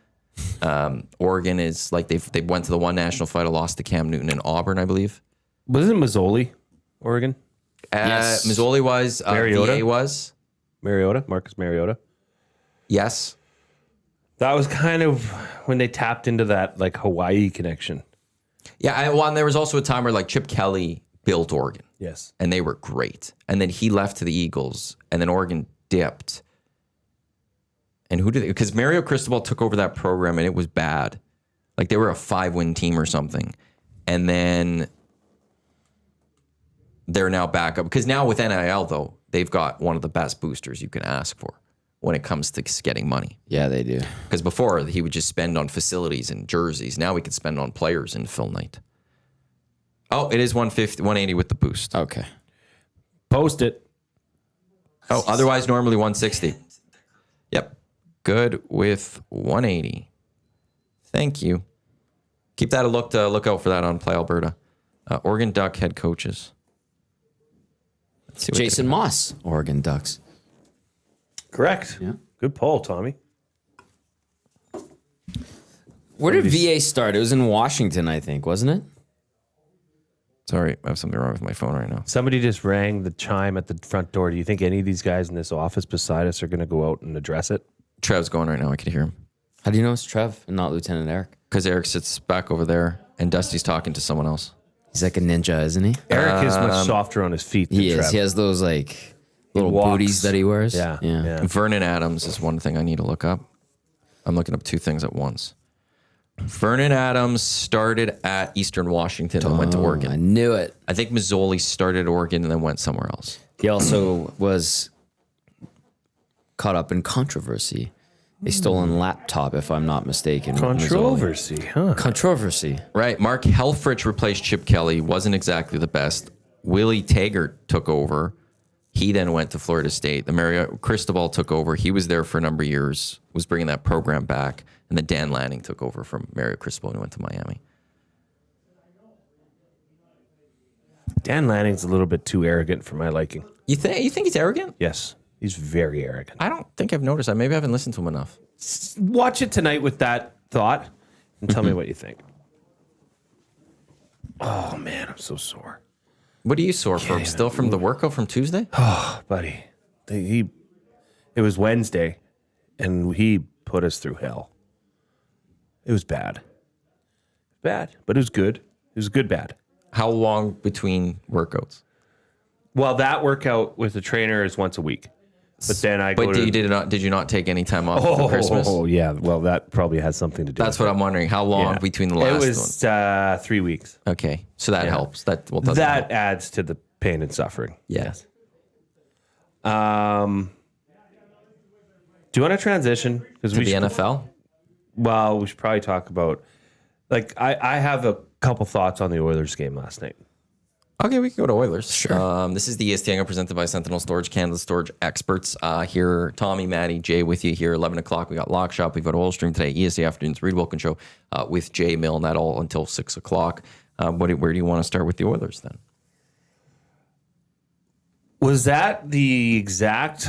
Oregon is like they went to the one national final, lost to Cam Newton and Auburn, I believe. Wasn't Mazzoli Oregon? Yes. Mazzoli was. Mariota? VA was. Marcus Mariota. Yes. That was kind of when they tapped into that like Hawaii connection. Yeah. And there was also a time where like Chip Kelly built Oregon. Yes. And they were great. And then he left to the Eagles, and then Oregon dipped. And who did they? Because Mario Cristobal took over that program, and it was bad. Like they were a 5-win team or something. And then they're now back up. Because now with NIL, though, they've got one of the best boosters you can ask for when it comes to getting money. Yeah, they do. Because before, he would just spend on facilities and jerseys. Now we can spend on players in Phil Knight. Oh, it is 150, 180 with the boost. Okay. Post it. Oh, otherwise normally 160. Yep. Good with 180. Thank you. Keep that a look out for that on Play Alberta. Oregon Duck head coaches. Let's see what Jason Moss, Oregon Ducks. Correct. Yeah. Good poll, Tommy. Where did VA start? It was in Washington, I think, wasn't it? Sorry, I have something wrong with my phone right now. Somebody just rang the chime at the front door. Do you think any of these guys in this office beside us are going to go out and address it? Trev's going right now. I can hear him. How do you know it's Trev and not Lieutenant Eric? Because Eric sits back over there and Dusty's talking to someone else. He's like a ninja, isn't he? Eric is much softer on his feet than He is. Trev. He has those like little walks. booties that he wears. Yeah. Yeah. Vernon Adams is one thing I need to look up. I'm looking up two things at once. Vernon Adams started at Eastern Washington and went to I Oregon. knew it. I think Mazzoli started at Oregon and then went somewhere else. He also was caught up in controversy. A stolen laptop, if I'm not mistaken. with Mazzoli. Controversy, huh? Controversy. Right. Mark Helfrich replaced Chip Kelly. Wasn't exactly the best. Willie Taggart took over. He then went to Florida State. The Mario Cristobal took over. He was there for a number of years, was bringing that program back. And then Dan Lanning took over from Mario Cristobal and went to Miami. Dan Lanning's a little bit too arrogant for my liking. You think he's arrogant? Yes, he's very arrogant. I don't think I've noticed that. Maybe I haven't listened to him enough. Watch it tonight with that thought and tell me what you think. Oh, man, I'm so sore. What are you sore from? Still from the workout from Tuesday? Buddy, it was Wednesday, and he put us through hell. It was bad. Bad, but it was good. It was good bad. How long between workouts? Well, that workout with the trainer is once a week. But then I go But to... did you not take any time off for Christmas? Oh, yeah. Well, that probably has something to do That's with what I'm wondering. How long Yeah. between the last It was 3 weeks. one? Okay, so that helps. That doesn't That help. adds to the pain and suffering. Yes. Do you want to transition? Because To the NFL? Well, we should probably talk about... Like, I have a couple thoughts on the Oilers game last night. Okay, we can go to Oilers. Sure. This is the EST Hangout presented by Sentinel Storage, Canada's storage experts. Here, Tommy, Maddie, Jay with you here. 11 o'clock, we got Lock Shop. We've got Oil Stream today. EST Afternoons, Reed Wilkins Show with Jay, Milne, that all until 6 o'clock. Where do you want to start with the Oilers then? Was that the exact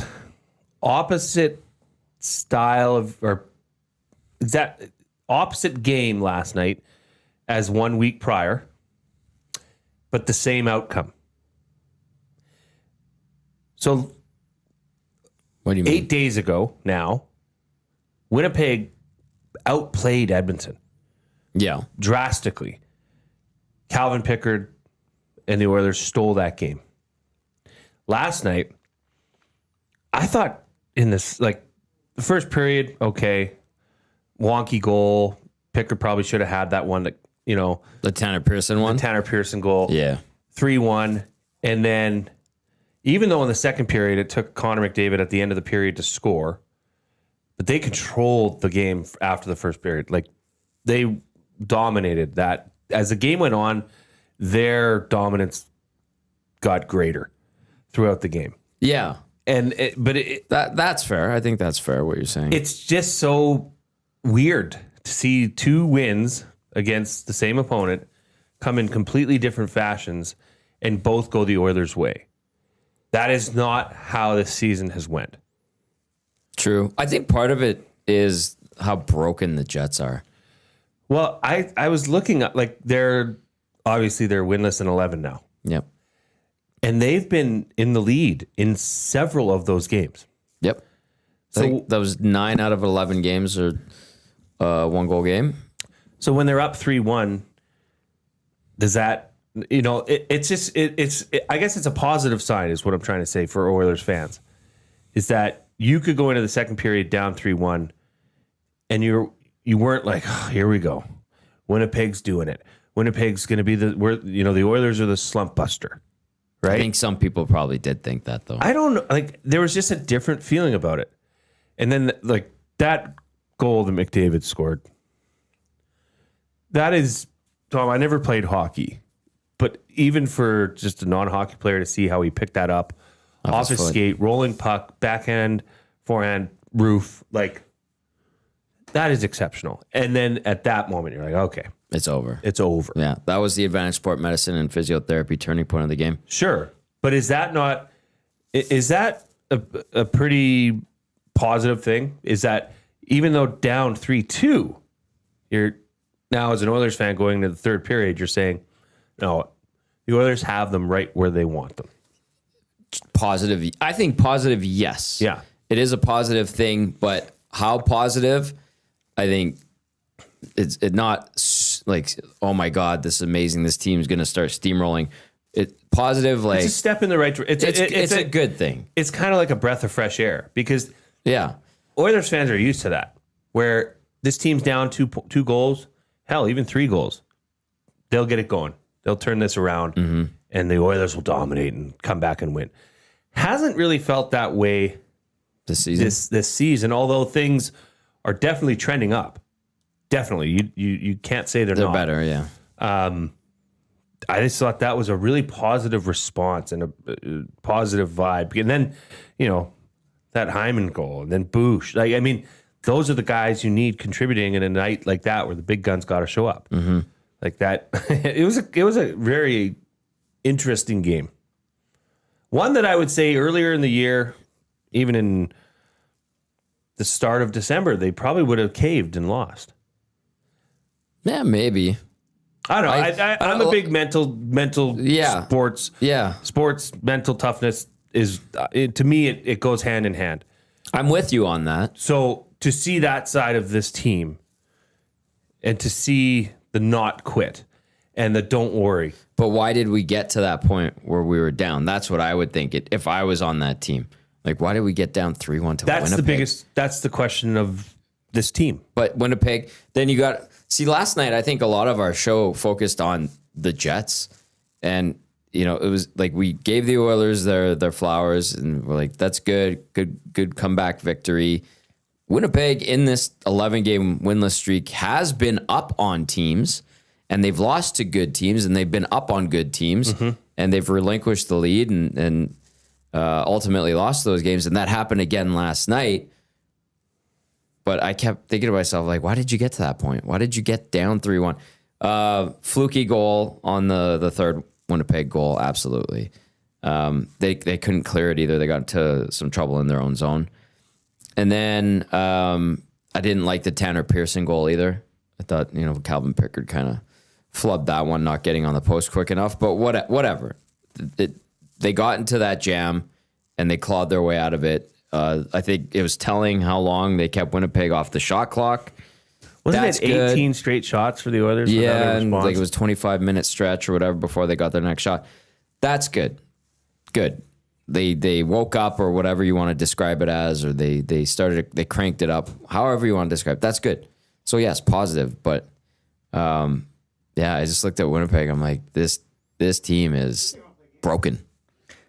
opposite style of... or exact opposite game last night as 1 week prior, but the same outcome? So What do you mean? 8 days ago now, Winnipeg outplayed Edmonton Yeah. drastically. Calvin Pickard and the Oilers stole that game. Last night, I thought in this, like, the first period, okay, wonky goal. Pickard probably should have had that one, that, you know, The Tanner Pearson one? Tanner Pearson goal. Yeah. 3-1. And then, even though in the second period it took Connor McDavid at the end of the period to score, but they controlled the game after the first period. Like, they dominated that. As the game went on, their dominance got greater throughout the game. Yeah. But That's fair. I think that's fair what you're saying. it's just so weird to see two wins against the same opponent come in completely different fashions and both go the Oilers' way. That is not how this season has went. True. I think part of it is how broken the Jets are. Well, I was looking at, like, they're winless in 11 now. Yep. And they've been in the lead in several of those games. Yep. So- I think that was 9 out of 11 games or 1-goal game. So when they're up 3-1, does that, you know, it's just, I guess it's a positive sign is what I'm trying to say for Oilers fans, is that you could go into the second period down 3-1 and you weren't like, oh, here we go. Winnipeg's doing it. Winnipeg's going to be the Oilers are the slump buster, right? I think some people probably did think that, though. I don't know. Like, there was just a different feeling about it. And then, like, that goal that McDavid scored, that is, Tom, I never played hockey, but even for just a non-hockey player to see how he picked that up off his foot. skate, rolling puck, backhand, forehand, roof, like, that is exceptional. And then at that moment, you're like, okay, It's over. it's over. Yeah. That was the Advantage Sport Medicine and Physiotherapy turning point of the game. Sure. But is that a pretty positive thing? Is that even though down 3-2, you're now, as an Oilers fan going into the third period, you're saying, no, the Oilers have them right where they want them. Positive. I think positive, yes. Yeah. It is a positive thing, but how positive? I think it's not like, oh my God, this is amazing. This team's going to start steamrolling. It positive, like, It's a step in the right direction. it's a good thing. It's kind of like a breath of fresh air because Yeah. Oilers fans are used to that, where this team's down two goals, hell, even 3 goals. They'll get it going. They'll turn this around, and the Oilers will dominate and come back and win. Hasn't really felt that way This season. this season, although things are definitely trending up. Definitely. You can't say they're They're not. better, yeah. I just thought that was a really positive response and a positive vibe. And then, you know, that Hyman goal and then Boosh. Like, I mean, those are the guys you need contributing in a night like that where the big guns got to show up. Mm-hmm. Like that. It was a very interesting game. One that I would say earlier in the year, even in the start of December, they probably would have caved and lost. Yeah, maybe. I don't know. I'm a big mental Yeah. sports. Yeah. Sports mental toughness is to me it goes hand in hand. I'm with you on that. So to see that side of this team and to see the not quit and the don't worry. But why did we get to that point where we were down? That's what I would think if I was on that team. Like, why did we get down 3-1 to That's Winnipeg? that's the question of this team. But Winnipeg, then you got, see, last night, I think a lot of our show focused on the Jets. And, it was like we gave the Oilers their flowers and we're like, that's good comeback victory. Winnipeg in this 11-game winless streak has been up on teams and they've lost to good teams and they've been up on good teams and they've relinquished the lead and ultimately lost those games. And that happened again last night. But I kept thinking to myself, like, why did you get to that point? Why did you get down 3-1? Fluky goal on the third Winnipeg goal, absolutely. They couldn't clear it either. They got into some trouble in their own zone. And then I didn't like the Tanner Pearson goal either. I thought, Calvin Pickard kind of flubbed that one, not getting on the post quick enough. But whatever. They got into that jam and they clawed their way out of it. I think it was telling how long they kept Winnipeg off the shot clock. Wasn't That's it 18 good. straight shots for the Oilers? Yeah, and like it was 25-minute stretch or whatever before they got their next shot. That's good. Good. They woke up or whatever you want to describe it as, or they cranked it up, however you want to describe it. That's good. So yes, positive. But I just looked at Winnipeg. I'm like, this team is broken.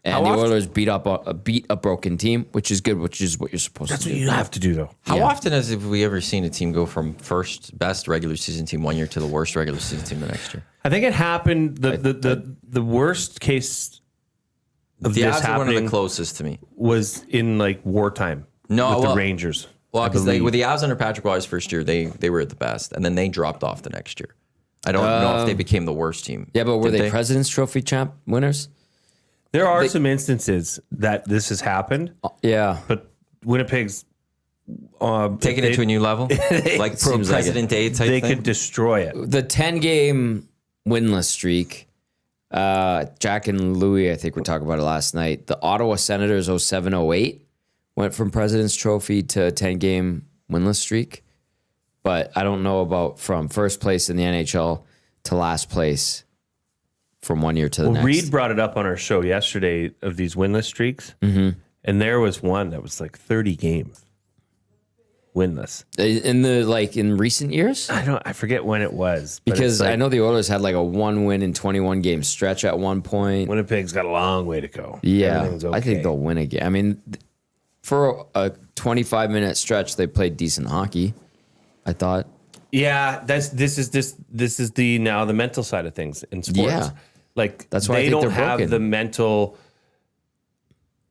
And the Oilers beat a broken team, which is good, which is what you're supposed to do. That's what you have to do, though. How often have we ever seen a team go from first best regular season team one year to the worst regular season team the next year? I think it happened. The worst case of The this Avs are one of happening the closest to me. was in like wartime. No, with well- the Rangers. Well, I because believe. with the Avs under Patrick Roy's first year, they were at the best, and then they dropped off the next year. I don't know if they became the worst team. Yeah, but were Did they President's Trophy champ winners? There are some instances that this has happened, Yeah. but Winnipeg's taking it to a new level, like pro seems like President Day type they thing. could destroy it. The 10-game winless streak, Jack and Louie, I think we talked about it last night. The Ottawa Senators 07-08 went from President's Trophy to a 10-game winless streak. But I don't know about from first place in the NHL to last place from one year to the next. Reed brought it up on our show yesterday of these winless streaks, and there was one that was like 30 games winless. In recent years? I forget when it was, but Because it's like I know the Oilers had like a 1 in 21 game stretch at one point. Winnipeg's got a long way to go. Yeah, Everything's I think okay. they'll win again. I mean, for a 25-minute stretch, they played decent hockey, I thought. Yeah, this is the mental side of things in sports. Yeah. Like That's why I they think don't they're have broken. the mental.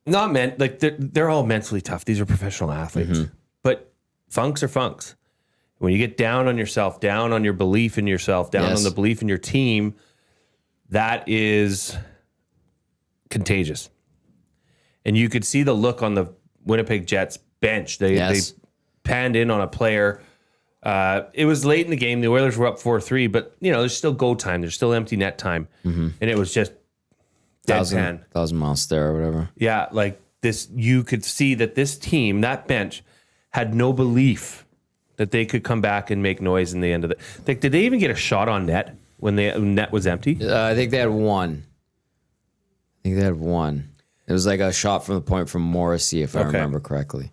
Not meant like they're all mentally tough. These are professional athletes, but funks are funks. When you get down on yourself, down on your belief in yourself, down Yes. on the belief in your team, that is contagious. And you could see the look on the Winnipeg Jets bench. They panned in on a player. It was late in the game. The Oilers were up 4-3, but there's still go time. There's still empty net time, and it was just deadpan. 1,000 miles there or whatever. Yeah, like this. You could see that this team, that bench, had no belief that they could come back and make noise in the end of it. Like, did they even get a shot on net when the net was empty? I think they had one. It was like a shot from the point from Morrissey, if I remember correctly.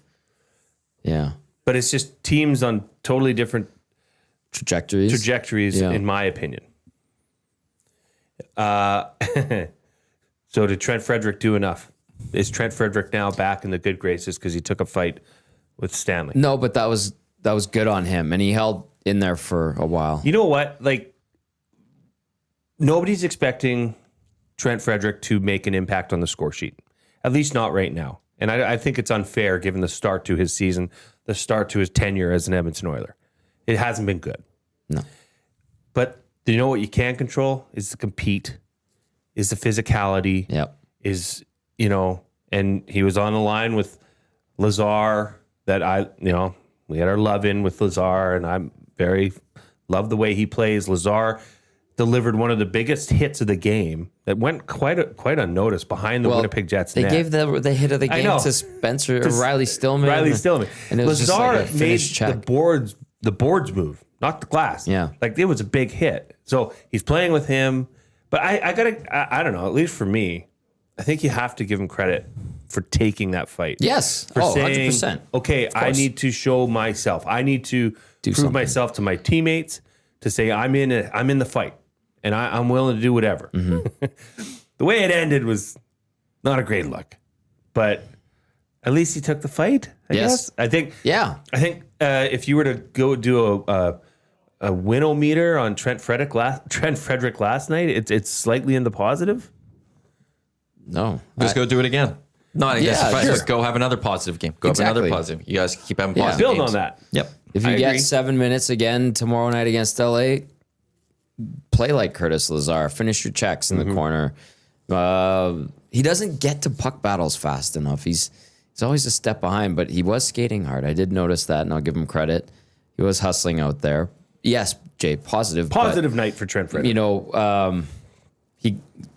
Yeah. But it's just teams on totally different trajectories, Yeah. in my opinion. So did Trent Frederick do enough? Is Trent Frederick now back in the good graces because he took a fight with Stanley? No, but that was good on him, and he held in there for a while. You know what? Like, nobody's expecting Trent Frederick to make an impact on the score sheet, at least not right now. And I think it's unfair given the start to his season, the start to his tenure as an Edmonton Oiler. It hasn't been good. No. But do you know what you can control? Is to compete, is the physicality, Yep. is, and he was on the line with Lazar that we had our love in with Lazar, and I'm love the way he plays. Lazar delivered one of the biggest hits of the game that went quite unnoticed behind the Winnipeg Jets They net. gave the hit of the I game know. to Spencer or Riley Stillman. Riley Stillman. And it was just Lazar like a made finished check. the boards move, not the glass. Yeah. Like, it was a big hit. So he's playing with him. But I don't know, at least for me, I think you have to give him credit for taking that fight. Yes. For Oh, saying, 100%. okay, I need to show myself. I need to prove something. myself to my teammates to say I'm in the fight and I'm willing to do whatever. The way it ended was not a great look, but at least he took the fight. I guess. I think. Yeah. I think if you were to go do a win-o-meter on Trent Frederick last night, it's slightly in the positive. No. Just go do it again. Not against Yeah, the sure. Just go have another positive game. Go have Exactly. another positive. You guys keep having Yeah. positive Build games. on that. Yep. If you I get agree. 7 minutes again tomorrow night against LA, play like Curtis Lazar. Finish your checks in the corner. He doesn't get to puck battles fast enough. He's always a step behind, but he was skating hard. I did notice that, and I'll give him credit. He was hustling out there. Yes, Jay, positive. Positive night for Trent Frederick. You know,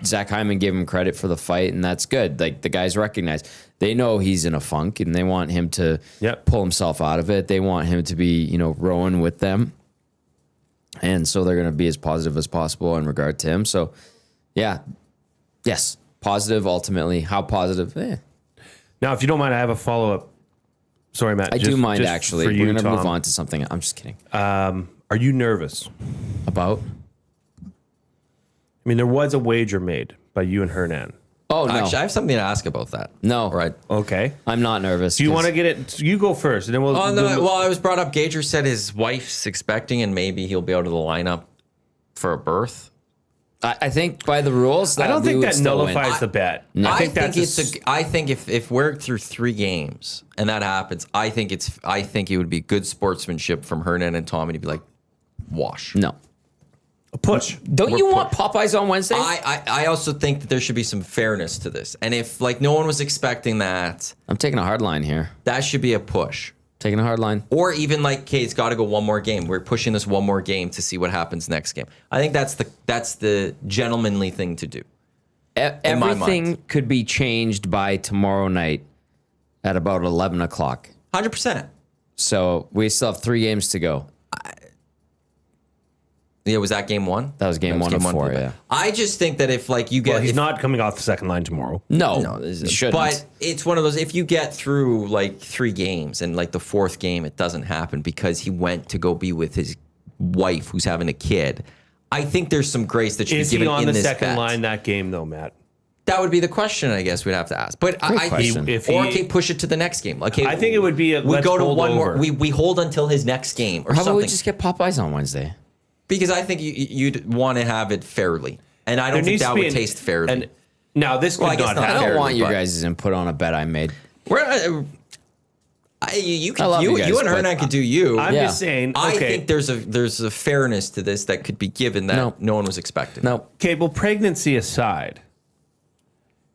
Zach Hyman gave him credit for the fight, and that's good. Like, the guys recognize. They know he's in a funk, and they want him to Yep. pull himself out of it. They want him to be, rowing with them. And so they're going to be as positive as possible in regard to him. So, yeah. Yes. Positive, ultimately. How positive? Now, if you don't mind, I have a follow-up. Sorry, Matt. I do mind, just actually. for you, We're going to move Tom. on to something. I'm just kidding. Are you nervous? About? I mean, there was a wager made by you and Hernan. Oh, no. Actually, I have something to ask about that. No. All right. Okay. I'm not nervous. Do you 'cause- want to get it? You go first, and then we'll. Oh, no, well, I was brought up. Gager said his wife's expecting, and maybe he'll be out of the lineup for a birth. I think by the rules, I don't we think would that still win. nullifies the bet. I think that's I think if we're through 3 games and that happens, I think it would be good sportsmanship from Hernan and Tommy to be like, wash. No. a push. Don't you want Popeyes on Wednesday? I also think that there should be some fairness to this. And if no one was expecting that, I'm taking a hard line here. that should be a push. Taking a hard line. Or even okay, it's got to go one more game. We're pushing this one more game to see what happens next game. I think that's the gentlemanly thing to do. in my Everything mind. could be changed by tomorrow night at about 11 o'clock. 100%. So we still have 3 games to go. Yeah, was that game 1? That was game one of 4, for the- yeah. I just think that if you get Well, he's if- not coming off the second line tomorrow. No, this you is- shouldn't. But it's one of those, if you get through 3 games and the 4th game, it doesn't happen because he went to go be with his wife who's having a kid. I think there's some grace that should Is be given he on in the this second bet. line that game though, Matt? That would be the question I guess we'd have to ask. But I question. think, If he- okay, push it to the next game. Okay, I think it would be we let's go to hold one over. more. We hold until his next game or How about something. we just get Popeyes on Wednesday? Because I think you'd want to have it fairly, and I don't There think needs that to be would an- taste fairly. And now this could Well, I guess not not I happen. don't fairly, want your but- guys' input on a bet I made. you I love you guys, and but Hernan could do you. I'm Yeah. just saying. I Okay. think there's a fairness to this that could be given that no one was expecting. No. Okay. Well, pregnancy aside,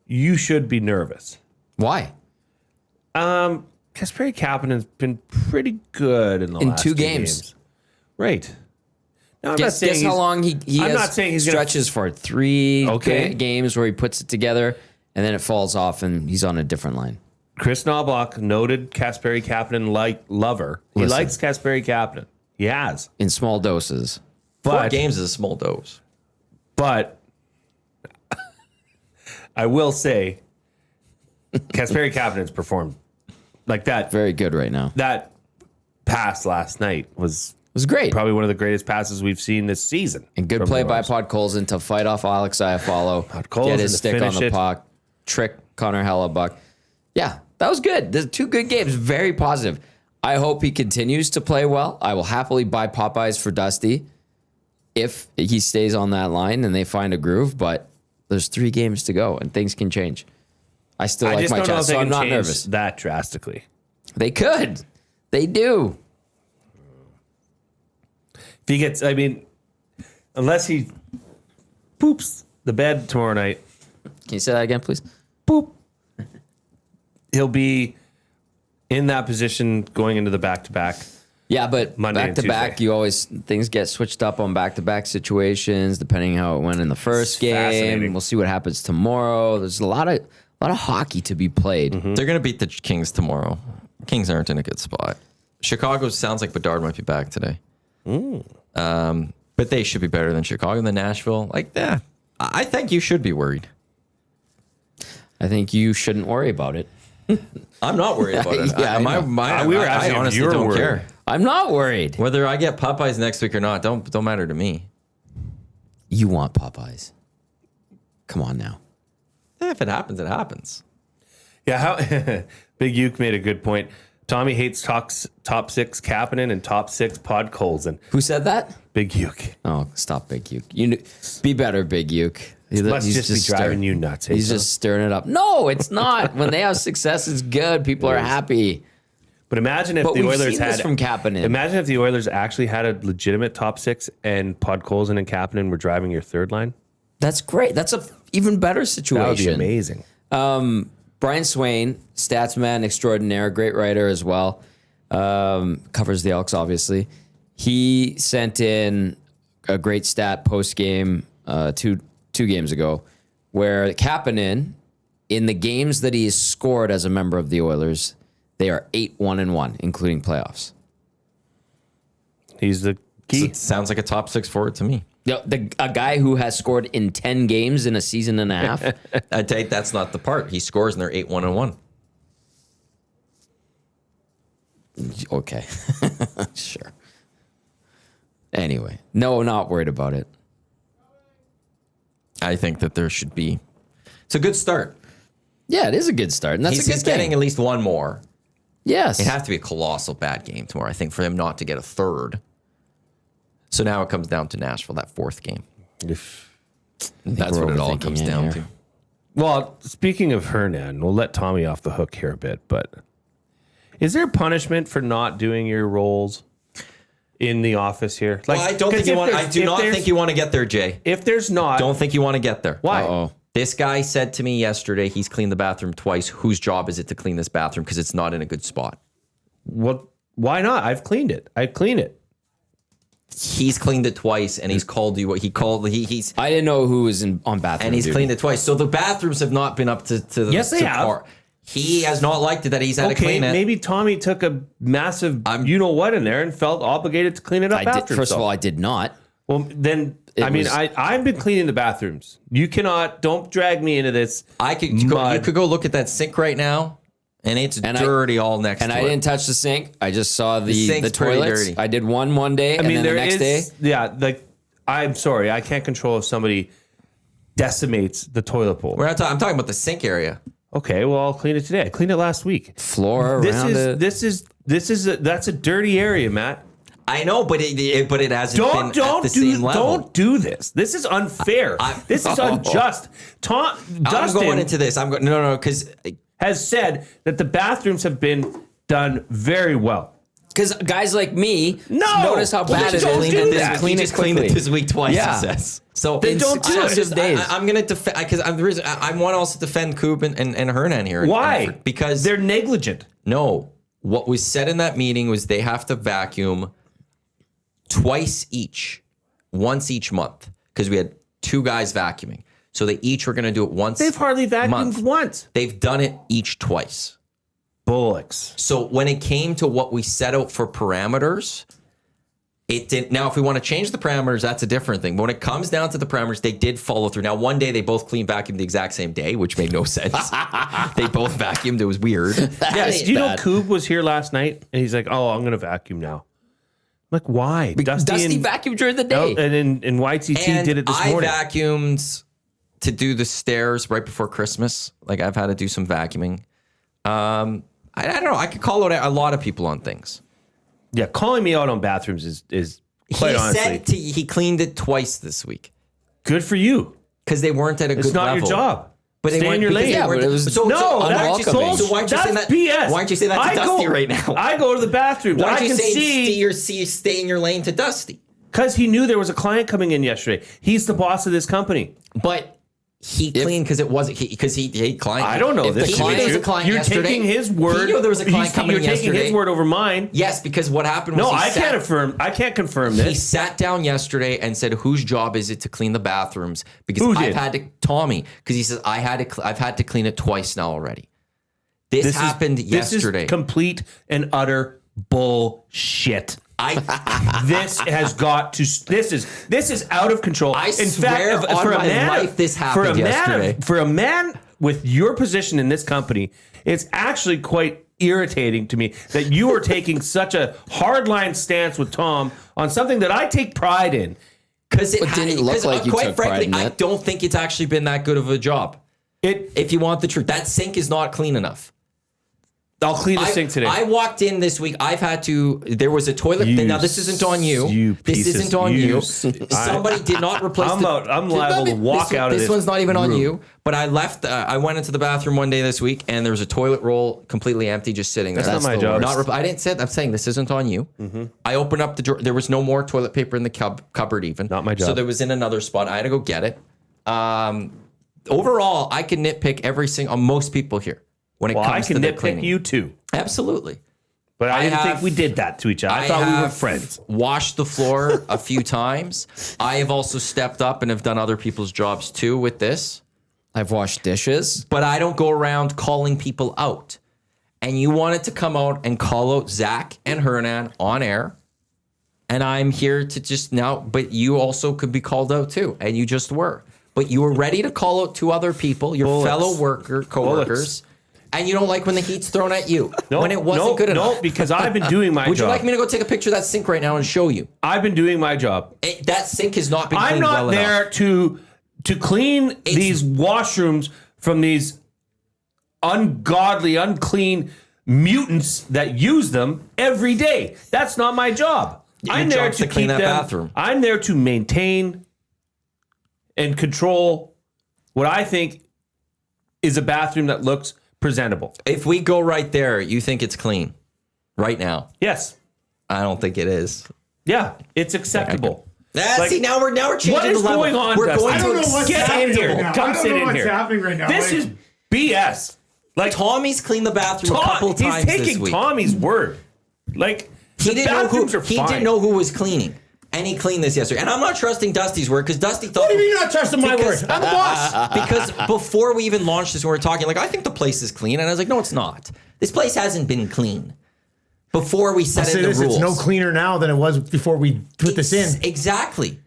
you should be nervous. Why? Kasperi Kapanen's been pretty good in the In last 2 2 games. Right. Now, I'm not Guess saying how he's- long he I'm has not saying he's gonna- stretches for 3 Okay. games where he puts it together and then it falls off and he's on a different line. Chris Knobloch, noted Kasperi Kapanen lover. He Listen. likes Kasperi Kapanen. He has. In small doses. 4 But games is a small dose. But I will say, Kasperi Kapanen's performed like that. Very good right now. That pass last night was It was great. probably one of the greatest passes we've seen this season. And good from play the by Oilers. Pod Colson to fight off Alex Iafallo, Colson get his to stick on finish the it. puck, trick Connor Hellebuck. Yeah, that was good. There's 2 good games, very positive. I hope he continues to play well. I will happily buy Popeyes for Dusty if he stays on that line and they find a groove, but there's 3 games to go and things can change. I still I like just my don't know if chance, they so I'm can not change nervous. that drastically. They could. They do. If he gets, I mean, unless he poops the bed tomorrow night, Can you say that again, please? poop, he'll be in that position going into the back-to-back. Yeah, but Monday back and to back, Tuesday. you always things get switched up on back to back situations depending how it went in the first game. fascinating. We'll see what happens tomorrow. There's a lot of hockey to be played. They're going to beat the Kings tomorrow. Kings aren't in a good spot. Chicago sounds like Bedard might be back today. But they should be better than Chicago and then Nashville. I think you should be worried. I think you shouldn't worry about it. I'm not worried about it. Yeah, I know. We were I asking if honestly you were don't worried. care. I'm not worried. Whether I get Popeyes next week or not, don't matter to me. You want Popeyes. Come on now. If it happens, it happens. Yeah, Big Uke made a good point. Tommy hates top 6 Kapanen and top 6 Podkolzin. Who said that? Big Uke. Oh, stop, Big Uke. Be better, Big Uke. Must just be driving you nuts. He's just stirring it up. No, it's not. When they have success, it's good. People are happy. But imagine if But the we've Oilers seen this had from Kapanen. Imagine if the Oilers actually had a legitimate top 6 and Podkolzin and Kapanen were driving your third line. That's great. That's a even better situation. That would be amazing. Brian Swain, statsman extraordinaire, great writer as well. Covers the Elks, obviously. He sent in a great stat post game two games ago, where Kapanen, in the games that he has scored as a member of the Oilers, they are 8-1-1, including playoffs. He's the key. It sounds like a top 6 forward to me. A guy who has scored in 10 games in a season and a half. I tell you, that's not the part. He scores and they're 8-1-1. Okay. Sure. Anyway, no, not worried about it. I think that there should be. It's a good start. Yeah, it is a good start, and that's He's a good getting thing. at least one more. Yes. It has to be a colossal bad game tomorrow, I think, for him not to get a third. So now it comes down to Nashville, that 4th game. That's we're what it all overthinking comes it down here. to. Well, speaking of Hernan, we'll let Tommy off the hook here a bit, but is there punishment for not doing your roles in the office here? Like, Well, I don't think you want. I do not think you want to get there, Jay. If there's not, Don't think you want to get there. why? Uh-oh. This guy said to me yesterday he's cleaned the bathroom twice. Whose job is it to clean this bathroom? Because it's not in a good spot. Well, why not? I've cleaned it. I clean it. He's cleaned it twice, and he's called you what he called. He's I didn't know who was on bathroom and he's duty. cleaned it twice. So the bathrooms have not been up to the. Yes, they to have. par. He has not liked it that he's had to Okay, clean it. maybe Tommy took a massive you know what in there and felt obligated to clean it up I did, after first of himself. all, I did not. Well, then, was- I've been cleaning the bathrooms. You cannot, don't drag me into this. You mud. could go look at that sink right now, and it's dirty all next And to I it. didn't touch the sink. I just saw the sink's pretty toilets. dirty. I did one day, and then the next day. Yeah, like, I'm sorry, I can't control if somebody decimates the toilet bowl. I'm talking about the sink area. Okay, well, I'll clean it today. I cleaned it last week. Floor around it. That's a dirty area, Matt. I know, but it hasn't been at the same level. Don't do this. This is unfair. This is unjust. I'm Dustin going into this. No, because has said that the bathrooms have been done very well. Because guys like me No! notice how Well, bad then it don't is. do and that. just clean he it just cleaned it quickly. this week twice. Yeah. He says. So Then don't do it. successive days. I'm going to defend because I want to also defend Coop and Hernan here. Why? Because they're negligent. no, what was said in that meeting was they have to vacuum once each month, because we had 2 guys vacuuming. So they each were going to do it once. They've hardly vacuumed month. once. They've done it each twice. Bullocks. So when it came to what we set out for parameters, it did. Now, if we want to change the parameters, that's a different thing. But when it comes down to the parameters, they did follow through. Now, one day they both clean vacuumed the exact same day, which made no sense. They both vacuumed. It was weird. Yes. Do you know bad. Coob was here last night and he's like, "Oh, I'm going to vacuum now." I'm like, why? Dusty and, vacuumed during the day. and YTT And did it this I morning. vacuumed to do the stairs right before Christmas. Like, I've had to do some vacuuming. I don't know. I could call out a lot of people on things. Yeah, calling me out on bathrooms is quite He honestly said he cleaned it twice this week good for you. because they weren't at a It's good not level. your job. But they Stay in weren't your because lane. they Yeah, weren't- but it was- so No, that's unwelcoming. bullshit. So why aren't you saying That's that? BS. Why aren't you saying that to Dusty right now? I go to the bathroom. Why I aren't you can saying see stay in your lane to Dusty? because he knew there was a client coming in yesterday. He's the boss of this company. But he cleaned because it wasn't because he client. I don't know If the this. client Dimitri. was a client You're yesterday. taking his word. He knew there was a client coming You're taking yesterday. his word over mine. Yes, because what happened was No, he I sat- can't confirm He this. sat down yesterday and said, "Whose job is it to clean the bathrooms?" Because Who I've did? had to Tommy because he says I've had to clean it twice now already. This happened yesterday. This is complete and utter bullshit. This has got to. This is out of control. I swear on my life this happened yesterday. For a man with your position in this company, it's actually quite irritating to me that you are taking such a hardline stance with Tom on something that I take pride in. Because it didn't look like you quite took pride frankly, in I it. don't think it's actually been that good of a job. If you want the truth, that sink is not clean enough. I'll clean the sink today. I walked in this week. I've had to. There was a toilet. Now this isn't on you. This isn't on you. Somebody did not replace. I'm liable to walk out of this. This one's not even on room. you. But I left. I went into the bathroom one day this week, and there was a toilet roll completely empty, just sitting there. That's not my job. I didn't say. I'm saying this isn't on you. I opened up the drawer. There was no more toilet paper in the cupboard. Even not my job. So there was in another spot. I had to go get it. Overall, I can nitpick on most people here when it comes to their cleaning. I can nitpick you too. Absolutely. But I didn't think we did that to each other. I thought we were friends. Washed the floor a few times. I have also stepped up and have done other people's jobs too with this. I've washed dishes. But I don't go around calling people out. And you wanted to come out and call out Zach and Hernan on air. And I'm here to just now, but you also could be called out too. And you just were. But you were ready to call out two other people, your fellow coworkers. And you don't like when the heat's thrown at you. When it wasn't good enough. No, because I've been doing my job. Would you like me to go take a picture of that sink right now and show you? I've been doing my job. That sink has not been cleaned I'm not well there enough. to clean these washrooms from these ungodly, unclean mutants that use them every day. That's not my job. I'm there to clean that keep them. bathroom. I'm there to maintain and control what I think is a bathroom that looks presentable. If we go right there, you think it's clean right now? Yes. I don't think it is. Yeah, it's acceptable. See, now we're changing what is the level. going on, We're Dustin? going I don't to know what's get happening in here. here. Come sit in what's here. happening right now. This is BS. Like Tommy's cleaned the bathroom a couple he's times this taking week. Tommy's word. Like He the didn't know bathrooms who are he fine. didn't know who was cleaning, and he cleaned this yesterday. And I'm not trusting Dusty's word because Dusty thought. What do you mean you're not trusting my word? I'm the boss. Because before we even launched this, we were talking like, I think the place is clean, and I was like, no, it's not. This place hasn't been clean. Before we set in the rules, it's no cleaner now than it was before we put this in. Exactly.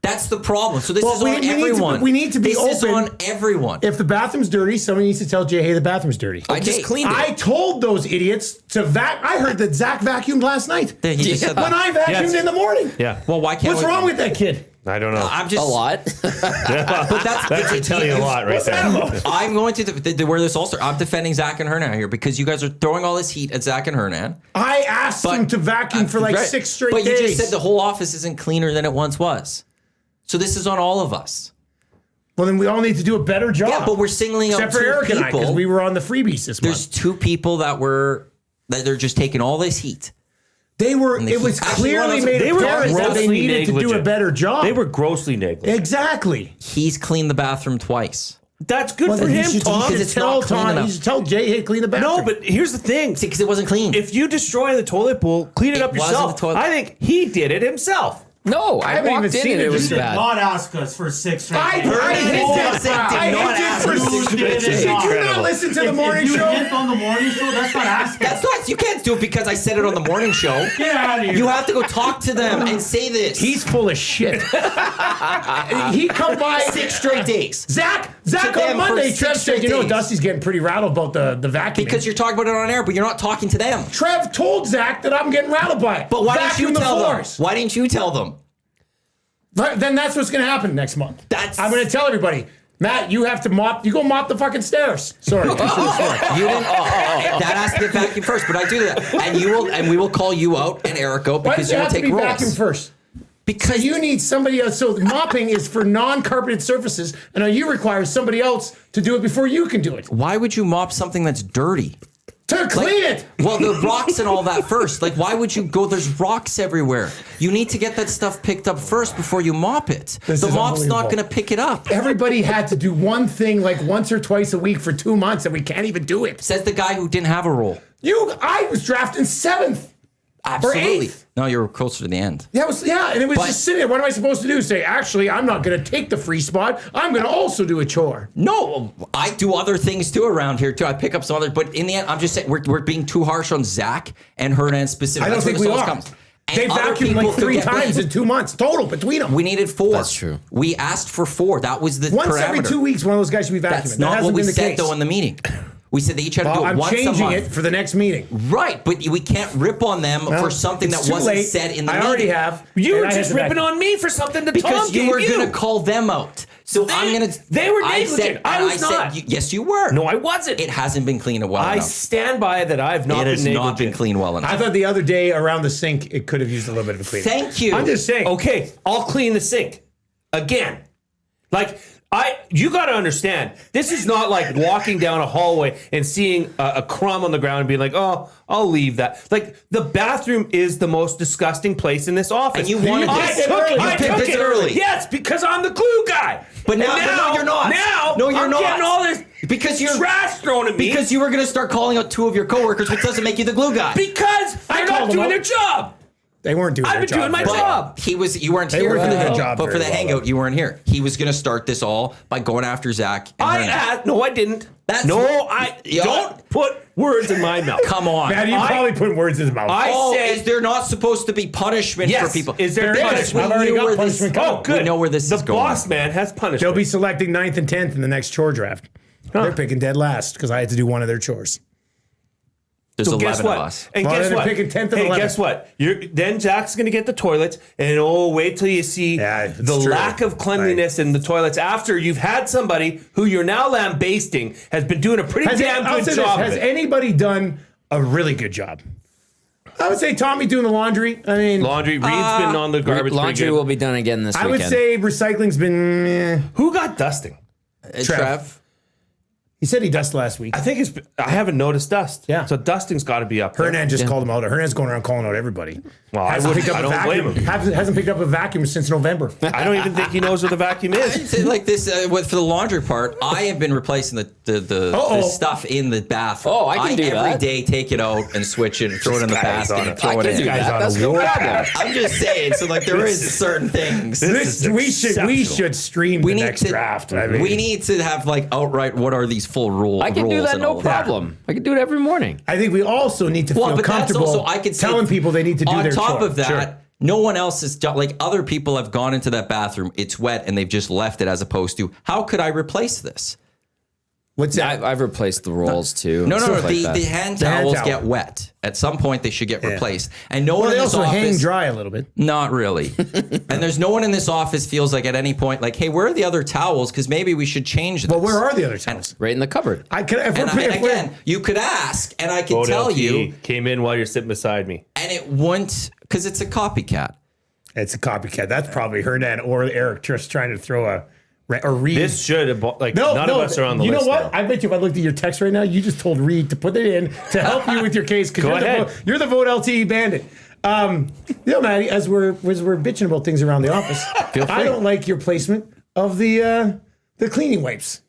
That's the problem. So this Well, is we- on we need to- everyone. we need to be This is open. on everyone. If the bathroom's dirty, somebody needs to tell Jay, hey, the bathroom's dirty. I just cleaned it. I told those idiots to I heard that Zach vacuumed last night. He just said that. When I vacuumed Yes. in the morning. Yeah. Well, why can't What's wrong with that kid? I don't know. I'm just A lot. But that should tell you a lot right there. I'm going to where this all starts. I'm defending Zach and Hernan here because you guys are throwing all this heat at Zach and Hernan. I asked him to vacuum for like Right. 6 straight But days. you just said the whole office isn't cleaner than it once was. So this is on all of us. Well, then we all need to do a better job. Yeah, but we're singling out Except for two Eric and I, because people. we were on the freebies this There's month. two people that they're just taking all this heat. They were. And they It was actually clearly want us- made They it were apparent that they grossly needed to do a negligent. better job. They were grossly negligent. Exactly. He's cleaned the bathroom twice. That's good Well, for then him, he should, Tom. he should it's not tell clean Tom. enough. He should tell Jay, hey, clean the bathroom. No, but here's the thing. Because it wasn't clean. If you destroy the toilet bowl, clean it up wasn't yourself. the toilet- I think he did it himself. No, I haven't walked even in seen and it. it was You did bad. Not ask us for 6 straight I days. hit that. did not ask for us. 6 You did days. it. Did you not listen to the morning If you show? hit on the morning show, that's not asking. That's not. You can't do it because I said it on the morning show. Get out of here. You have to go talk to them and say this. He's full of shit. He come by 6 straight days. Zach To on them Monday, for 6 Trev said, straight you know, days. Dusty's getting pretty rattled about the vacuum. Because you're talking about it on air, but you're not talking to them. Trev told Zach that I'm getting rattled by it. But why didn't you Vacuum the tell them? floors. Why didn't you tell them? But then that's what's going to happen next month. That's- I'm going to tell everybody, Matt, you have to mop. You go mop the fucking stairs. Sorry. I should've sworn. You didn't. That has to get vacuumed first, but I do that, and we will call you out and Eric out Why because does you it don't have to take be roles. vacuum first? Because You need somebody else. So mopping is for non-carpeted surfaces, and you require somebody else to do it before you can do it. why would you mop something that's dirty? To clean it. Well, the rocks and all that first. Like, why would you go? There's rocks everywhere. You need to get that stuff picked up first before you mop it. This The is mop's not unbelievable. going to pick it up. Everybody had to do one thing like once or twice a week for 2 months, and we can't even do it. Says the guy who didn't have a role. I was drafting 7th. Absolutely. eighth. No, you were closer to the end. And it was But- just sitting there. What am I supposed to do? Say, actually, I'm not going to take the free spot. I'm going to also do a chore. No, I do other things too around here too. I pick up some others, but in the end, I'm just saying we're being too harsh on Zach and Hernan specifically. I don't That's think where we this are. always comes. And They other vacuumed people like 3 could get times blamed. in 2 months total between them. We needed 4. That's true. We asked for 4. That was the Once parameter. every 2 weeks, one of those guys should be vacuuming. That's That not hasn't what we been the said case. though in the meeting. We said they each had to Well, do it I'm once a changing month. it for the next meeting. Right, but we can't rip on them for something It's that too wasn't late. said in the I meeting. already have. You and were I had just to ripping vacuum. on me for something that Because Tom you gave were you. going to call them out. So I'm going to. They were negligent. I was not. Yes, you were. No, I wasn't. It hasn't been cleaned well I enough. stand by that. I've not It been has negligent. not been cleaned well enough. I thought the other day around the sink, it could have used a little bit of a cleaning. Thank you. I'm just saying. Okay, I'll clean the sink again. Like you got to understand, this is not like walking down a hallway and seeing a crumb on the ground and being like, oh, I'll leave that. Like the bathroom is the most disgusting place in this office. And you wanted I this. took, You I picked took this it early. Yes, because I'm the glue guy. But now, And no, you're not. Now, No, you're I'm not. getting all this Because you're trash thrown at me. Because you were going to start calling out 2 of your coworkers, which doesn't make you the glue guy. Because they're not called them doing out. their job. They weren't doing I've their been job. doing my very job. well. You weren't They here weren't for doing the their job but for very the well, hangout, though. you weren't here. He was going to start this all by going after Zach. And Hernan. No, I didn't. That's- Yeah. Don't put words in my mouth. Come on. Man, you probably put words in his mouth. said- Is there not supposed to be punishment Yes. for people? Is there There is. punishment? We I've already knew got where this- punishment coming. Oh, good. We know where this the is going. boss man has punishment. They'll be selecting 9th and 10th in the next chore draft. They're picking dead last because I had to do one of their chores. There's So 11 guess what? of us. And Well, guess then what? they're picking 10th and hey, 11th. guess what? Then Jack's going to get the toilets, and wait till you see Yeah, it's the true. lack of cleanliness in the toilets after you've had somebody who you're now lambasting has been doing a pretty damn I'll good say job. This, of has it. anybody done a really good job? I would say Tommy doing the laundry. I mean, Laundry. Reed's been on the garbage. Laundry pretty good. will be done again this I weekend. would say recycling's been. Who got dusting? Trev. He said he dusted last week. I think I haven't noticed dust. Yeah. So dusting's got to be up there. Hernan just called him out. Hernan's going around calling out everybody. Well, I Hasn't picked up I a don't vacuum. blame him. Hasn't picked up a vacuum since November. I don't even think he knows where the vacuum I'd is. say like this for the laundry part. I have been replacing the stuff in the bathroom. Oh, I can do every that. day take it out and switch it and throw it in the guy's basket on and it. throw I it can in. do that. That's no problem. I'm just saying. So like there is certain things. We exceptional. should stream We the need next to draft. I mean, we need to have like outright. What are these full rules? I can do that, and no all of that. problem. I can do it every morning. I think we also need to Well, feel but that's comfortable also I could say telling people they need to do on their top chore. of that. No one else has done like other people have gone into that bathroom. It's wet and they've just left it as opposed to how could I replace this? What's that? I've replaced the rolls too. No. stuff like that. The hand The hand towels towel. get wet. At some point, they should get replaced. And no Well, one they in this also office. hang dry a little bit. Not really. And there's no one in this office feels like at any point like, hey, where are the other towels? Because maybe we should change this. But where are the other towels? Right in the cupboard. I can. If And we're, if we're, again, you could ask, and I could Vote tell LT you, came in while you're sitting beside me. and it wouldn't because it's a copycat. it's a copycat. That's probably Hernan or Eric just trying to throw a or Reed. This should have none no, of us are on the you list. know what? now. I bet you if I looked at your text right now, you just told Reed to put it in to help you with your case because Go you're, ahead. you're the vote LTE bandit. Maddie, as we're bitching about things around the office, I don't like your placement of the cleaning wipes.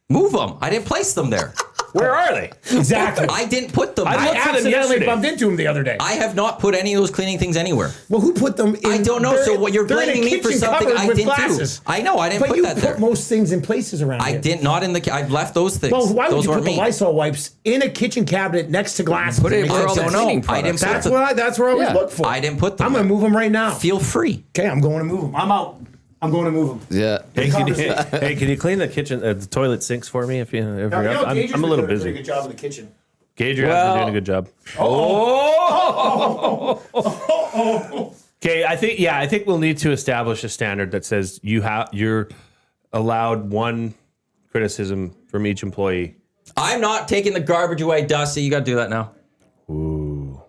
Move them. I didn't place them there. Where are they? Exactly. I didn't put them. I I there. looked for them accidentally yesterday. bumped into him the other day. I have not put any of those cleaning things anywhere. Well, who put them in? I don't know. So what you're they're in a blaming me for kitchen something cupboard I with didn't glasses. do. I know. I didn't But put you that put there. most things in places around I here. did not in the. I've left those things. Well, why would those you put weren't the me. Lysol wipes in a kitchen cabinet next to glasses? Put it Makes where no all the sense. cleaning I didn't products put are. That's them. what that's where I always Yeah. look for. I didn't put them. I'm gonna there. move them right now. Feel free. Okay, I'm going to move them. I'm out. I'm going to move them. Yeah. Hey, can you clean the kitchen, the toilet sinks for me? If you're up? I'm a little busy. Good job in the kitchen. Gager has been doing a good job. Okay, I think we'll need to establish a standard that says you're allowed one criticism from each employee. I'm not taking the garbage away, Dusty. You got to do that now. Ooh,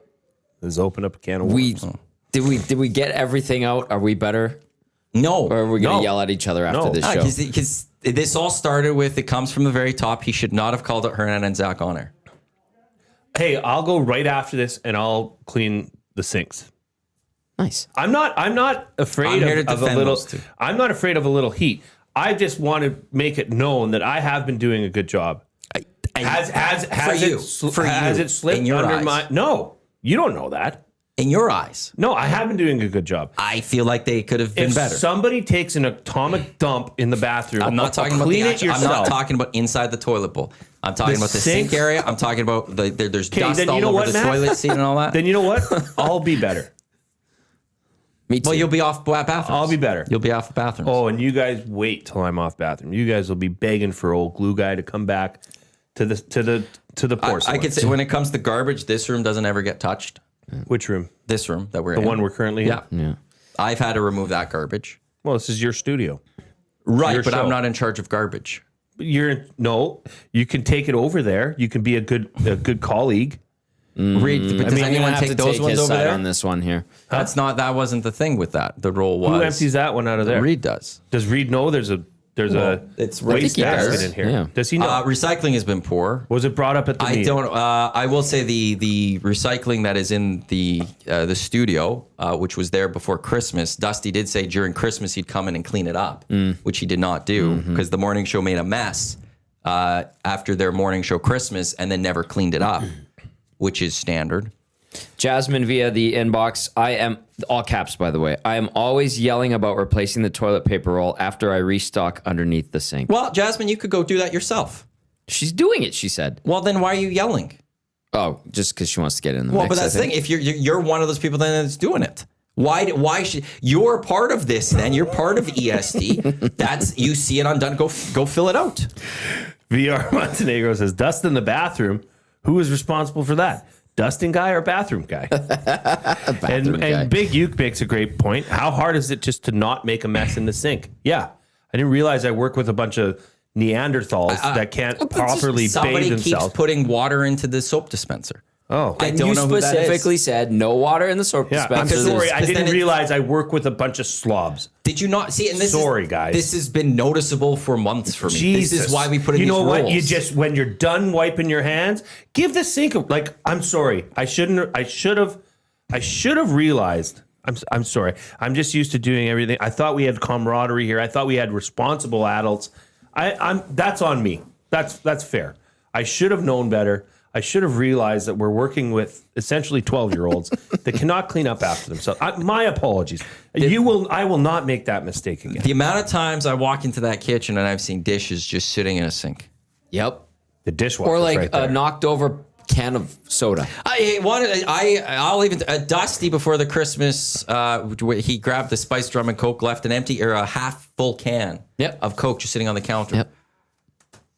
let's open up a can of We worms. did we get everything out? Are we better? No. Or are we gonna No. yell at each other after No. this show? Because this all started with it comes from the very top. He should not have called out Hernan and Zach on air. Hey, I'll go right after this and I'll clean the sinks. Nice. I'm not afraid I'm here to of a defend little. those two. I'm not afraid of a little heat. I just want to make it known that I have been doing a good job. Has it slipped in your under eyes. my? No, you don't know that. In your eyes, No, I have been doing a good job. I feel like they could have been If better. somebody takes an atomic dump in the bathroom, I'm not talking about clean the it actual, I'm yourself. not talking about inside the toilet bowl. I'm talking The about the sink sink? area. I'm talking about there's dust then you all know over what, the Matt? toilet seat and all that. Then you know what? I'll be better. Me too. Well, you'll be off bathrooms. I'll be better. You'll be off bathrooms. Oh, and you guys wait till I'm off bathroom. You guys will be begging for old glue guy to come back to the porcelain. I could say when it comes to garbage, this room doesn't ever get touched. Which room? This room that we're in. The one we're currently in? Yeah. I've had to remove that garbage. Well, this is your studio. Right, Your but show. I'm not in charge of garbage. You can take it over there. You can be a good colleague. Reed, but does I'm anyone gonna have take to those take ones his over side there? on this one here. That wasn't the thing with that. The role was Who empties that one out of there? Reed does. Does Reed know there's a it's waste he does. basket in here? Yeah. Does he know? recycling has been poor. Was it brought up at the I meeting? don't. I will say the recycling that is in the studio, which was there before Christmas. Dusty did say during Christmas he'd come in and clean it up, which he did not do because the morning show made a mess after their morning show Christmas and then never cleaned it up, which is standard. Jasmine via the inbox. I am, all caps, by the way, I am always yelling about replacing the toilet paper roll after I restock underneath the sink. Well, Jasmine, you could go do that yourself. She's doing it, she said. Well, then why are you yelling? Oh, just because she wants to get in the Well, mix. but that's the I thing. think. If you're one of those people then that's doing it, why should you're part of this? Then you're part of EST. That's you see it undone. Go fill it out. VR Montenegro says, dust in the bathroom. Who is responsible for that? Dusting guy or bathroom guy? Bathroom guy. And Big Uke makes a great point. How hard is it just to not make a mess in the sink? Yeah. I didn't realize I work with a bunch of Neanderthals that can't properly Somebody bathe keeps themselves. putting water into the soap dispenser. Oh. I And don't you know who that specifically is. said no water in the soap Yeah, I'm dispenser. sorry. I Because then didn't it's- realize I work with a bunch of slobs. Did you not see? And this Sorry, is, guys. This has been noticeable for months for me. Jesus. This is why we put in you these know rules. what? You just when you're done wiping your hands, give the sink like I'm sorry. I should have realized. I'm sorry. I'm just used to doing everything. I thought we had camaraderie here. I thought we had responsible adults. I'm that's on me. That's fair. I should have known better. I should have realized that we're working with essentially 12-year-olds that cannot clean up after themselves. My apologies. I will not make that mistake again. the amount of times I walk into that kitchen and I've seen dishes just sitting in a sink. Yep. The dishwasher. Or like right there. a knocked over can of soda. I'll even Dusty before the Christmas. He grabbed the spice drum and Coke, left an empty or a half full can of Coke just sitting on the counter. Yep.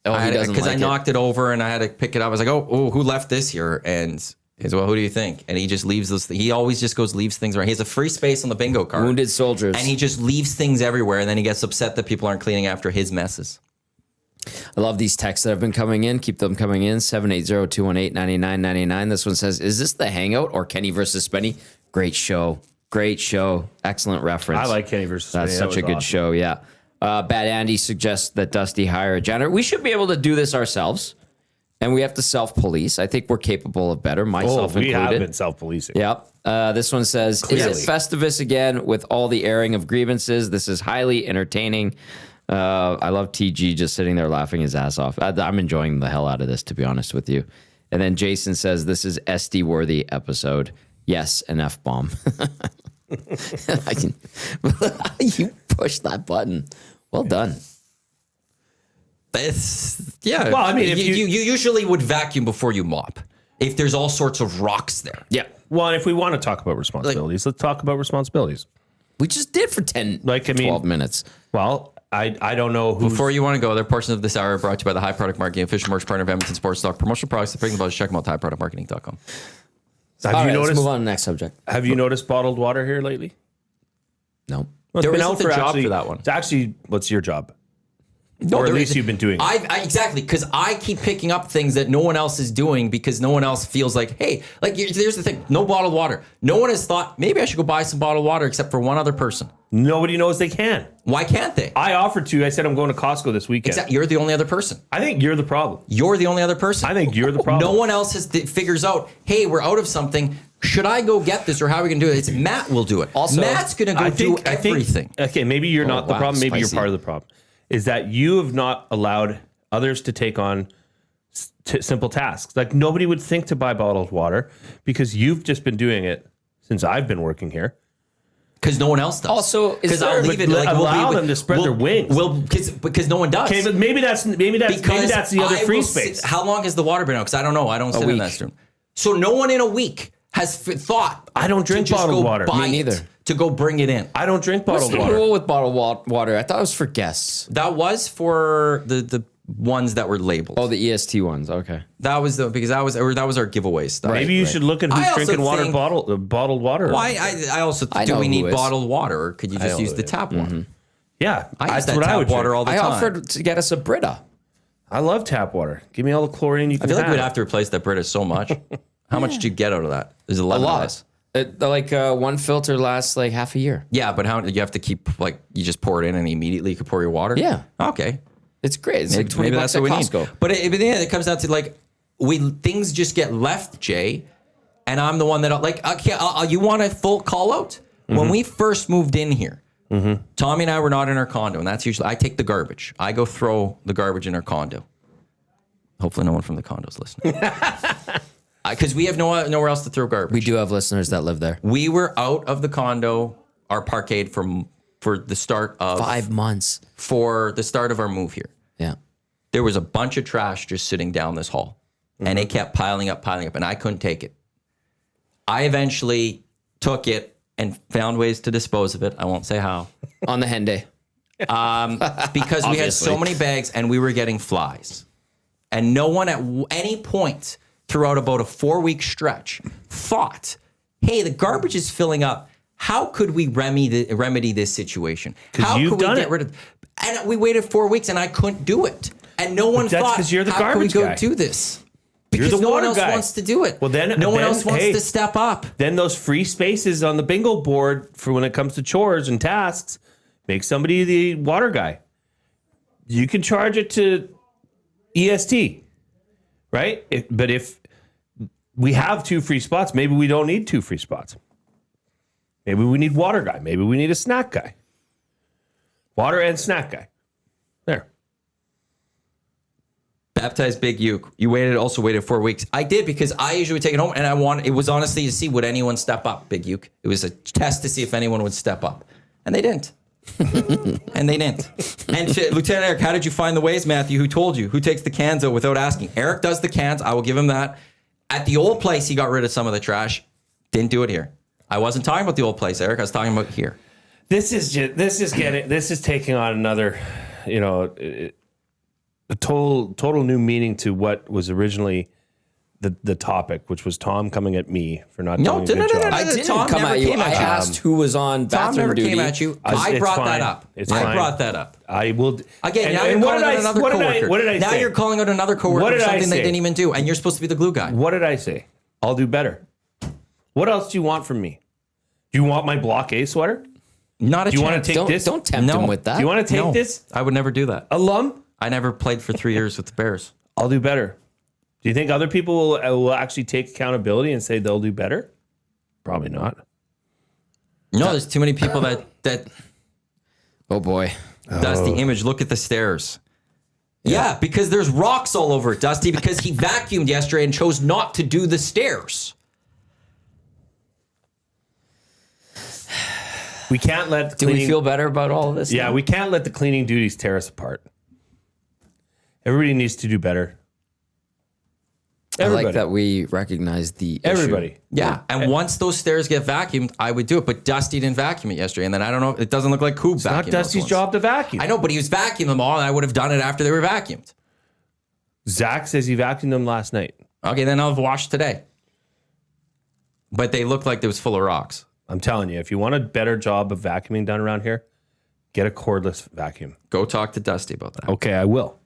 Oh, he doesn't Because like I it. knocked it over and I had to pick it up. I was like, oh, who left this here? And he's well, who do you think? And he just leaves those. He always just leaves things around. He has a free space on the bingo card. Wounded soldiers. And he just leaves things everywhere. And then he gets upset that people aren't cleaning after his messes. I love these texts that have been coming in. Keep them coming in. 780-218-9999. This one says, is this the Hangout or Kenny versus Spenny? Great show. Great show. Excellent reference. I like Kenny versus That's Spenny. such a That was good awesome. show, yeah. Bad Andy suggests that Dusty hire a janitor. We should be able to do this ourselves, and we have to self-police. I think we're capable of better, myself we included. have been self-policing. Yep. This one says, Clearly. is it Festivus again with all the airing of grievances? This is highly entertaining. I love TG just sitting there laughing his ass off. I'm enjoying the hell out of this, to be honest with you. And then Jason says, this is SD-worthy episode. Yes, an F-bomb. You pushed that button. Well done. Yeah. Well, I mean, if you you- usually would vacuum before you mop. If there's all sorts of rocks there. Yeah. Well, and if we want to talk about responsibilities, let's talk about responsibilities. We just did for 10, 12 minutes. Well, I don't know who. Before you want to go, their portion of this hour brought to you by the High Product Marketing, official merch partner of Edmonton Sports Stock. Promotional products that bring the buzz. Check them out, highproductmarketing.com. Have All you right, let's noticed? move on to the next subject. Have you noticed bottled water here lately? No. Well, There it's been isn't out a job actually- for that one. It's actually, what's your job? No, or at there least is- you've been doing it. Exactly, because I keep picking up things that no one else is doing because no one else feels like, hey, like here's the thing, no bottled water. No one has thought maybe I should go buy some bottled water except for one other person. Nobody knows they can. Why can't they? I offered to. I said I'm going to Costco this weekend. You're the only other person. I think you're the problem. You're the only other person. I think you're the problem. No one else figures out, hey, we're out of something. Should I go get this or how are we going to do it? It's Matt will do it. Also, Matt's going to go do everything. Okay, maybe you're not the wow, problem. Maybe spicy. you're part of the problem. Is that you have not allowed others to take on simple tasks. Like nobody would think to buy bottled water because you've just been doing it since I've been working here. Because no one else does. Also, is because I'll there- leave it. But Like, allow them to spread their wings. Well, because no one does. Okay, but maybe that's the other I free will space. sit- how long has the water been out? Because I don't know. I don't sit in week. that room. So no one in a week has thought. I don't to drink just bottled go water. buy Me neither. it, to go bring it in. I don't drink What's bottled the water. rule with bottled water? I thought it was for guests. That was for the ones that were labeled. Oh, the EST ones. Okay. That was because that was our giveaway stuff. Maybe you should look at I who's also drinking water think- bottled water. Why? I also I do know we need who is. bottled water, or could you just know use who the is. tap water? Yeah, I use that's that what I tap would water drink. all the I time. offered to get us a Brita. I love tap water. Give me all the chlorine you I can feel like have. we'd have to replace that Brita so much. How much did you get out of that? There's A 11 of lot. us. One filter lasts like half a year. Yeah, but how you have to keep like you just pour it in and immediately you can pour your water? Yeah. Okay. It's great. It's like 20 Maybe bucks that's at what we Costco. need. But at the end, it comes down to like things just get left, Jay, and I'm the one that like okay. You want a full call out? When we first moved in here, Tommy and I were not in our condo, and that's usually I take the garbage. I go throw the garbage in our condo. Hopefully, no one from the condo's listening, because we have nowhere else to throw garbage. We do have listeners that live there. We were out of the condo, our parkade for the start of 5 months. for the start of our move here. Yeah. There was a bunch of trash just sitting down this hall, and it kept piling up, and I couldn't take it. I eventually took it and found ways to dispose of it. I won't say how, On the hen day. because we had so Obviously. many bags and we were getting flies, and no one at any point throughout about a 4-week stretch thought, "Hey, the garbage is filling up. How could we remedy this situation? How you've could we done get it. rid of?" And we waited 4 weeks, and I couldn't do it. And no one that's thought, 'cause you're the "How can we garbage go guy. do this?" You're Because the no one water else guy. wants to do it. Well, then- no one then, else wants hey. to step up. Then those free spaces on the bingo board for when it comes to chores and tasks, make somebody the water guy. You can charge it to EST, right? But if we have 2 free spots, maybe we don't need 2 free spots. Maybe we need water guy. Maybe we need a snack guy. Water and snack guy. There. Baptized Big Uke. You also waited 4 weeks. I did because I usually would take it home, and it was honestly to see would anyone step up, Big Uke. It was a test to see if anyone would step up, and they didn't. And they didn't. And Lieutenant Eric, how did you find the ways, Matthew? Who told you? Who takes the cans out without asking? Eric does the cans. I will give him that. At the old place, he got rid of some of the trash. Didn't do it here. I wasn't talking about the old place, Eric. I was talking about here. This is taking on another, a total new meaning to what was originally the topic, which was Tom coming at me for not doing a good job. I didn't Tom come never at you. came at I you. asked who was on Tom bathroom never duty. came at you. I It's brought fine. that up. It's I fine. brought that up. I will. Again, now you're what calling did out I- another what did I- coworker. what did I now say? you're calling out another coworker What for did I something they say? didn't even do, and you're supposed to be the glue guy. What did I say? I'll do better. What else do you want from me? Do you want my Block A sweater? Not a Do you want chance. to take this? Don't tempt No. him with that. Do you want to take No, this? I would never do that. Alum? I never played for 3 years with the Bears. I'll do better. Do you think other people will actually take accountability and say they'll do better? Probably not. No, there's too many people that Oh boy. that's the image. Look at the stairs. Yeah, because there's rocks all over it, Dusty, because he vacuumed yesterday and chose not to do the stairs. We can't let the Do cleaning, we feel better about all of this? Yeah, now? we can't let the cleaning duties tear us apart. Everybody needs to do better. I Everybody. like that we recognize the issue. Everybody. Yeah, and once those stairs get vacuumed, I would do it. But Dusty didn't vacuum it yesterday, and then I don't know. It doesn't look like Coob vacuumed. Not those Dusty's ones. job to vacuum. I know, but he was vacuuming them all, and I would have done it after they were vacuumed. Zach says he vacuumed them last night. Okay, then I'll have washed today. But they looked like they was full of rocks. I'm telling you, if you want a better job of vacuuming done around here, get a cordless vacuum. Go talk to Dusty about that. Okay, I will.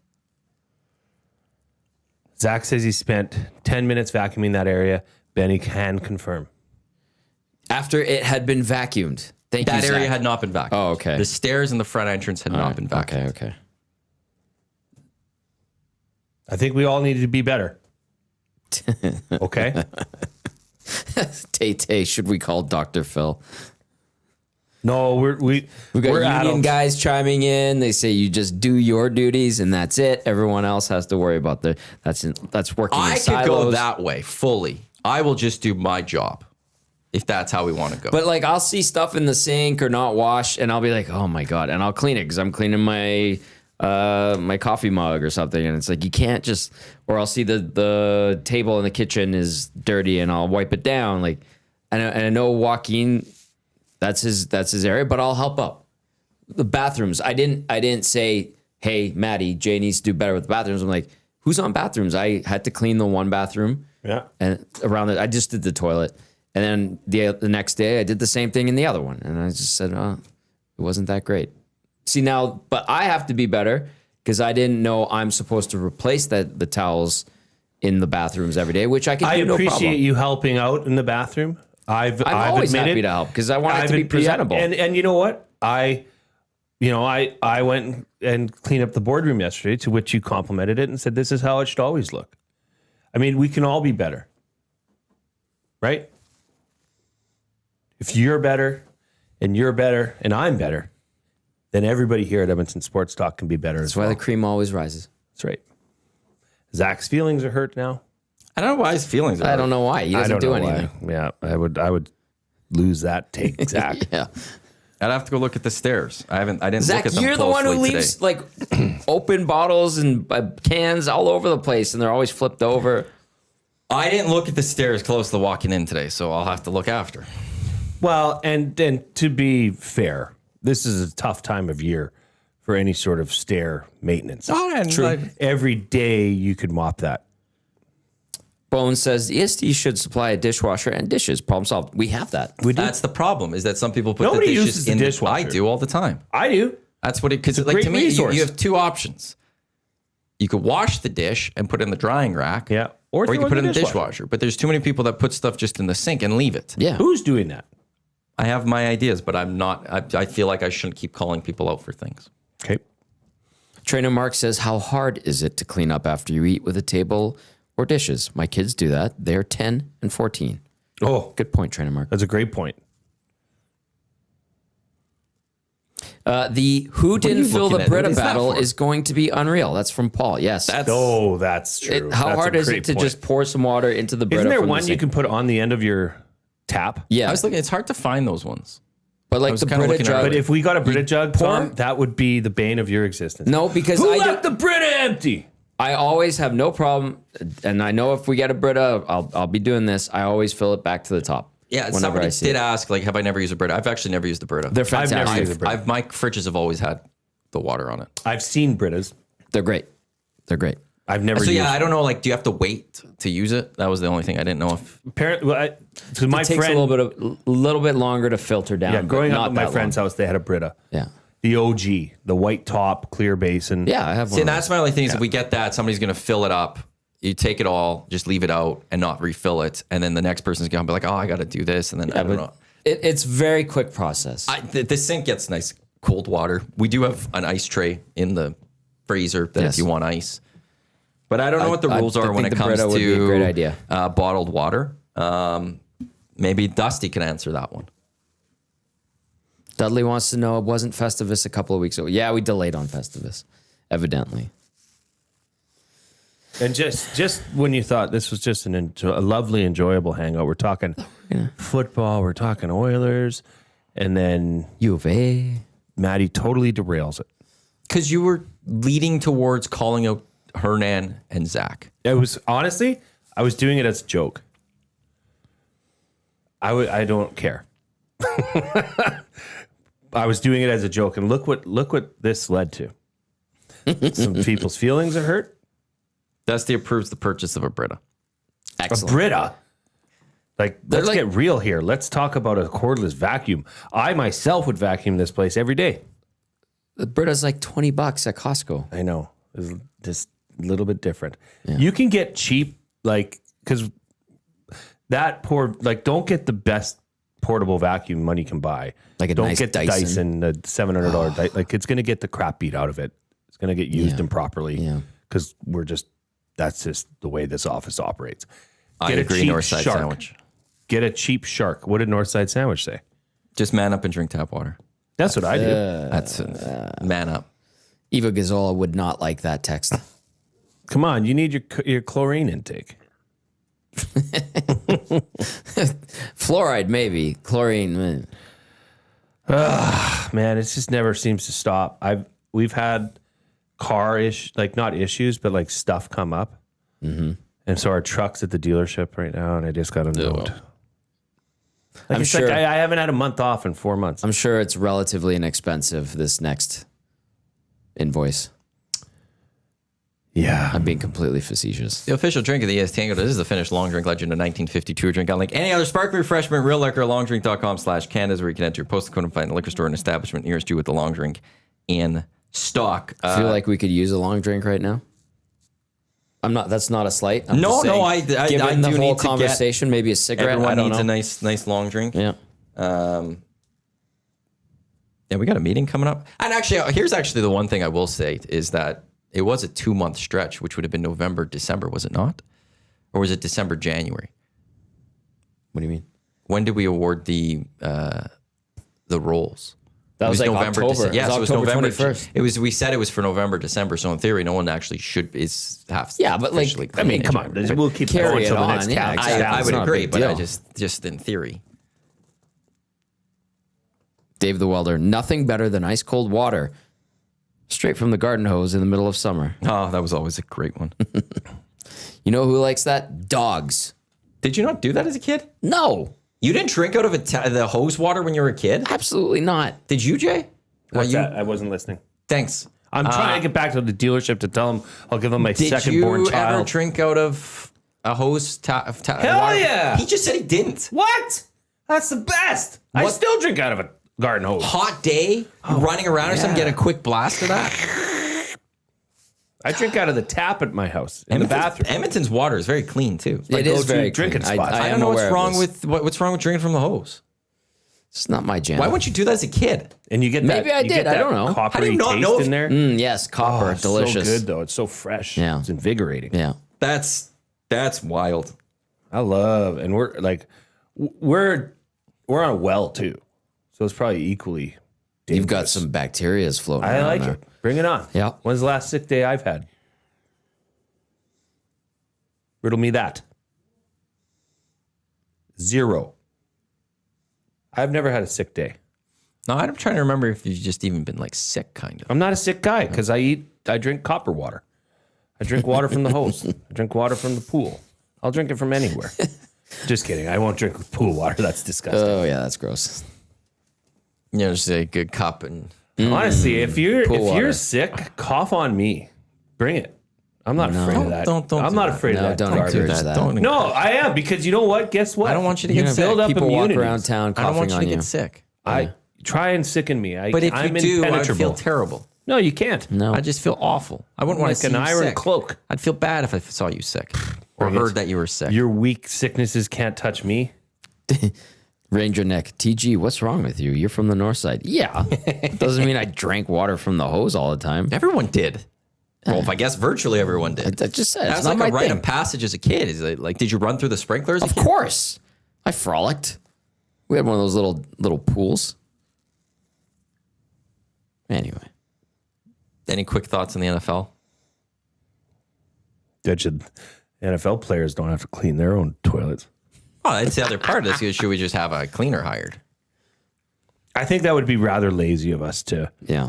Zach says he spent 10 minutes vacuuming that area. Benny can confirm. After it had been vacuumed. Thank you, That area Zach. had not been vacuumed. Oh, okay. The stairs and the front entrance had not been vacuumed. Okay. I think we all need to be better. Okay? Tay, should we call Dr. Phil? No, we We got we're union adults. guys chiming in. They say you just do your duties and that's it. Everyone else has to worry about that's working in I silos. could go that way fully. I will just do my job if that's how we want to go. But like I'll see stuff in the sink or not washed, and I'll be like, oh my god, and I'll clean it because I'm cleaning my my coffee mug or something, and it's like you can't just. Or I'll see the table in the kitchen is dirty, and I'll wipe it down. Like, and I know Joaquin That's his area, but I'll help out. The bathrooms. I didn't say, hey, Maddie, Jay needs to do better with the bathrooms. I'm like, who's on bathrooms? I had to clean the one bathroom. Yeah. And around it, I just did the toilet. And then the next day I did the same thing in the other one. And I just said, oh, it wasn't that great. See now, but I have to be better because I didn't know I'm supposed to replace the towels in the bathrooms every day, which I can do no problem. I appreciate you helping out in the bathroom. I'm always happy to help because I want it to be presentable. And you know what? I went and cleaned up the boardroom yesterday, to which you complimented it and said, this is how it should always look. I mean, we can all be better, right? If you're better and I'm better, then everybody here at Edmonton Sports Talk can be better. That's why the cream always rises. That's right. Zach's feelings are hurt now. I don't know why his feelings are I don't know why. He doesn't do anything. Why. Yeah, I would lose that take, Zach. Yeah. I'd have to go look at the stairs. I didn't Zach, look at them you're the one who closely leaves today. like open bottles and cans all over the place, and they're always flipped over. I didn't look at the stairs close to walking in today, so I'll have to look after. Well, and to be fair, this is a tough time of year for any sort of stair maintenance. True. Every day you could mop that. Bones says EST should supply a dishwasher and dishes. Problem solved. We have that. That's the problem, is that some people put Nobody the dishes uses the in dishwasher. I do all the time. I do. That's what it, because like great to me, you resource. have two options. You could wash the dish and put it in the drying rack. Yeah. Or you throw could put it in the dishwasher. dishwasher. But there's too many people that put stuff just in the sink and leave it. Yeah. Who's doing that? I have my ideas, but I'm not, I feel like I shouldn't keep calling people out for things. Okay. Trainer Mark says, how hard is it to clean up after you eat with a table or dishes? My kids do that. They're 10 and 14. Oh, Good point, Trainer Mark. that's a great point. The who didn't fill the looking at? What Brita is that battle for? is going to be unreal. That's from Paul. Yes. That's That's true. How That's hard a is great it to point. just pour some water into the Brita? Isn't there from the one you sink? can put on the end of your tap? Yeah. I was looking, it's hard to find those ones. But like was the kinda Brita looking at it, jug. But if we got a Brita jug, pour? Tom, that would be the bane of your existence. No, because Who I left the Brita empty? I always have no problem, and I know if we get a Brita, I'll be doing this. I always fill it back to the top. Yeah, whenever somebody I see did it. ask, like, have I never used a Brita? I've actually never used a Brita. They're I've never fantastic. used a Brita. My fridges have always had the water on it. I've seen Britas. They're great. They're great. I've never So used yeah, I don't know, like, do you have to wait to use it? That was the only thing I didn't know if... Apparently, so my It takes friend, a little bit longer to filter down. yeah, growing but up not at my that friend's long. house, they had a Brita. Yeah. The OG, the white top, clear basin. Yeah, I have one. See, of that's my only thing is if we get that, somebody's going to fill it up. You take it all, just leave it out and not refill it. And then the next person's going to be like, oh, I got to do this. And then I don't know. It's very quick process. The sink gets nice cold water. We do have an ice tray in the freezer that Yes. if you want ice. But I don't know what the I rules are think when it the comes Brita would be a to great idea. Bottled water. Maybe Dusty can answer that one. Dudley wants to know, it wasn't Festivus a couple of weeks ago. Yeah, we delayed on Festivus, evidently. And just when you thought this was just a lovely, enjoyable hangout, we're talking football, we're talking Oilers, and then U of A. Maddie totally derails it. Because you were leading towards calling out Hernan and Zach. It was honestly, I was doing it as a joke. I don't care. I was doing it as a joke, and look what this led to. Some people's feelings are hurt. Dusty approves the purchase of a Brita. Excellent. A Brita. Like, let's like- get real here. Let's talk about a cordless vacuum. I myself would vacuum this place every day. The Brita's like $20 at Costco. I know. It's just a little bit different. You can get cheap, like, because don't get the best portable vacuum money can buy. Like a don't nice get the Dyson. the $700 Dyson. Like, it's going to get the crap beat out of it. It's going to get used Yeah. improperly. Yeah. Because that's just the way this office operates. I Get a agree, cheap Northside shark. sandwich. Get a cheap shark. What did Northside Sandwich say? Just man up and drink tap water. That's what I do. That's man up. Eva Gazzola would not like that text. Come on, you need your chlorine intake. Fluoride, maybe. Chlorine. Man, it just never seems to stop. We've had not issues, but like stuff come up. Mm-hmm. And so our truck's at the dealership right now, and I just got a note Like, I'm it's sure. like I haven't had a month off in 4 months. I'm sure it's relatively inexpensive, this next invoice. Yeah. I'm being completely facetious. The official drink of the EST Hangout. This is the Finnish long drink legend of 1952. Drink unlike any other sparkling refreshment. Real liquor. Longdrink.com/Canada is where you can enter. Post the code and find a liquor store and establishment nearest you with the long drink in stock. I feel like we could use a long drink right now. That's not a slight. I'm No, just saying, no, I given the do whole need to get- conversation, maybe a cigarette. Everyone I don't needs know. a nice long drink. Yeah. Yeah, we got a meeting coming up. And actually, here's actually the one thing I will say is that it was a 2-month stretch, which would have been November, December, was it not? Or was it December, January? What do you mean? When did we award the roles? That was like October. December. Yeah, so it was October November 21st. We said it was for November, December. So in theory, no one actually have. Yeah, but like, officially I mean, claimed come it. on. We'll keep Carry going it till the on, next yeah, cap. exactly. I It's would not a agree, big but I deal. just in theory. Dave the Welder, nothing better than ice cold water straight from the garden hose in the middle of summer. Oh, that was always a great one. You know who likes that? Dogs. Did you not do that as a kid? No, You didn't drink out of the hose water when you were a kid? absolutely not. Did you, Jay? What's that? I wasn't listening. Thanks. I'm trying to get back to the dealership to tell them I'll give them my Did second you born ever child. drink out of a hose? Hell water? yeah. He just said he didn't. What? That's the best. I What? still drink out of a garden hose. Hot day, running around or something, yeah. get a quick blast of that. I drink out of the tap at my house in the bathroom. Edmonton's water is very clean too. It is go-to very drinking clean. spot. I am don't know what's aware of wrong this. with what's wrong with drinking from the hose. It's not my jam. Why wouldn't you do that as a kid? And you get Maybe that. I you did. Get I that don't know. Coppery How do you not taste know if- in there. Yes, copper, It's delicious. So good though. It's so fresh. Yeah. It's invigorating. Yeah. That's wild. I love, and we're like, we're on a well too, so it's probably equally. Dangerous. You've got some bacterias floating I around like there. it. Bring it on. Yeah. When's the last sick day I've had? Riddle me that. 0. I've never had a sick day. No, I'm trying to remember if you've just even been like sick, kind of. I'm not a sick guy because I drink copper water. I drink water from the hose. I drink water from the pool. I'll drink it from anywhere. Just kidding. I won't drink pool water. That's disgusting. Oh yeah, that's gross. You know, just a good cup and Honestly, if you're water. sick, cough on me. Bring it. I'm not afraid of that. Don't I'm do not that. afraid No, of that. don't garbage. encourage that. Don't. No, I am because you know what? Guess what? I don't want you to You're get gonna sick. build up people walk immunity. around town I coughing don't want you on to you. get sick. I try and sicken me. But if I'm you do, I'd impenetrable. feel terrible. No, you can't. No, I just feel awful. I wouldn't want Like to see an you iron sick. cloak. I'd feel bad if I saw you sick or Bring it. heard that you were sick. Your weak sicknesses can't touch me. Ranger Nick, TG, what's wrong with you? You're from the north side. Yeah, doesn't mean I drank water from the hose all the time. Everyone did. Well, I guess virtually everyone did. I just said That it's was not like a my rite thing. of passage as a kid. Is it like, did you run through the sprinklers? Of course, I frolicked. We had one of those little pools. Anyway, Any quick thoughts on the NFL? NFL players don't have to clean their own toilets. Oh, that's the other part of this. Should we just have a cleaner hired? I think that would be rather lazy of us to yeah.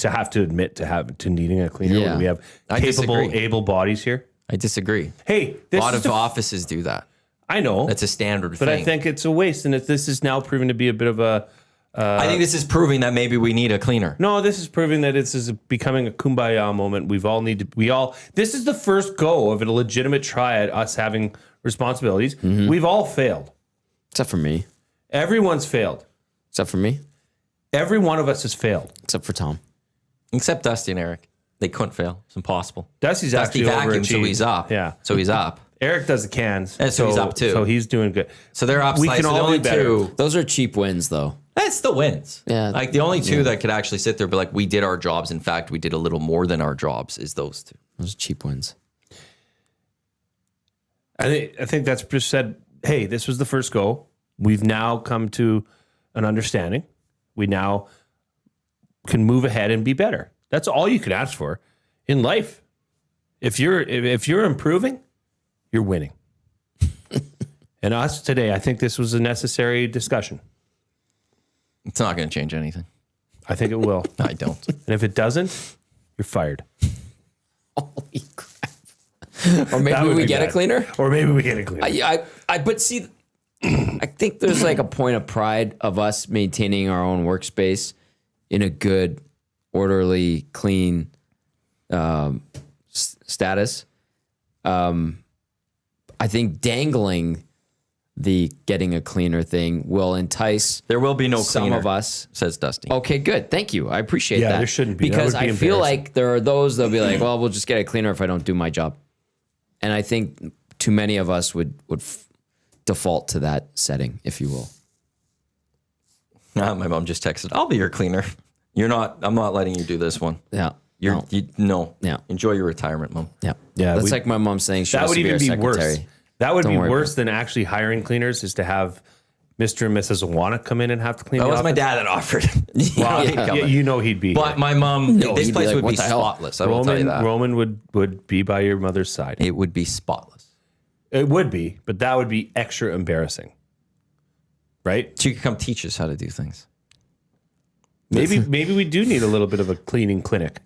have to admit to needing a cleaner Yeah. when we have I capable, disagree. able bodies here. I disagree. Hey, A this lot is of the offices do that. I know, That's a standard but thing. I think it's a waste, and this is now proven to be a bit of a. I think this is proving that maybe we need a cleaner. No, this is proving that this is becoming a kumbaya moment. This is the first go of a legitimate try at us having responsibilities. Mm-hmm. We've all failed. Except for me. Everyone's failed. Except for me. Every one of us has failed. Except for Tom. Except Dusty and Eric. They couldn't fail. It's impossible. Dusty's Dusty actually vacuumed, so overachieved. he's up. Yeah. So he's up. Eric does the cans. And so he's up too. So he's doing good. So they're up We slightly. can So the all only be better. two. Those are cheap wins, though. That's the wins. Yeah. Like the only two that could actually sit there and be like, we did our jobs. In fact, we did a little more than our jobs is those two. Those are cheap wins. I think that's just said, hey, this was the first go. We've now come to an understanding. We now can move ahead and be better. That's all you can ask for in life. If you're improving, you're winning. And us today, I think this was a necessary discussion. It's not going to change anything. I think it will. I don't. And if it doesn't, you're fired. Holy crap. Or maybe we get a cleaner. Or maybe we get a cleaner. But see, I think there's like a point of pride of us maintaining our own workspace in a good, orderly, clean status. I think dangling the getting a cleaner thing will entice. There will be no some cleaner, of us. says Dusty. Okay, good. Thank you. I appreciate that. Yeah, there shouldn't be. That Because would be I feel embarrassing. like there are those that'll be like, well, we'll just get a cleaner if I don't do my job. And I think too many of us would default to that setting, if you will. My mom just texted, I'll be your cleaner. I'm not letting you do this one. Yeah. No. Yeah. Enjoy your retirement, Mom. Yeah. Yeah, That's we- like my mom saying she That wants would to be our even be worse. secretary. That would Don't be worry worse than actually hiring cleaners is to have Mr. and Mrs. Iwanyk come in and have to clean That the was my office. dad that offered. Wow, Yeah. you know he'd be. But my mom, No, this he'd be place like, would "What be the hell?" spotless. I will tell you that. Roman would be by your mother's side. It would be spotless. It would be, but that would be extra embarrassing. Right? She could come teach us how to do things. Maybe we do need a little bit of a cleaning clinic.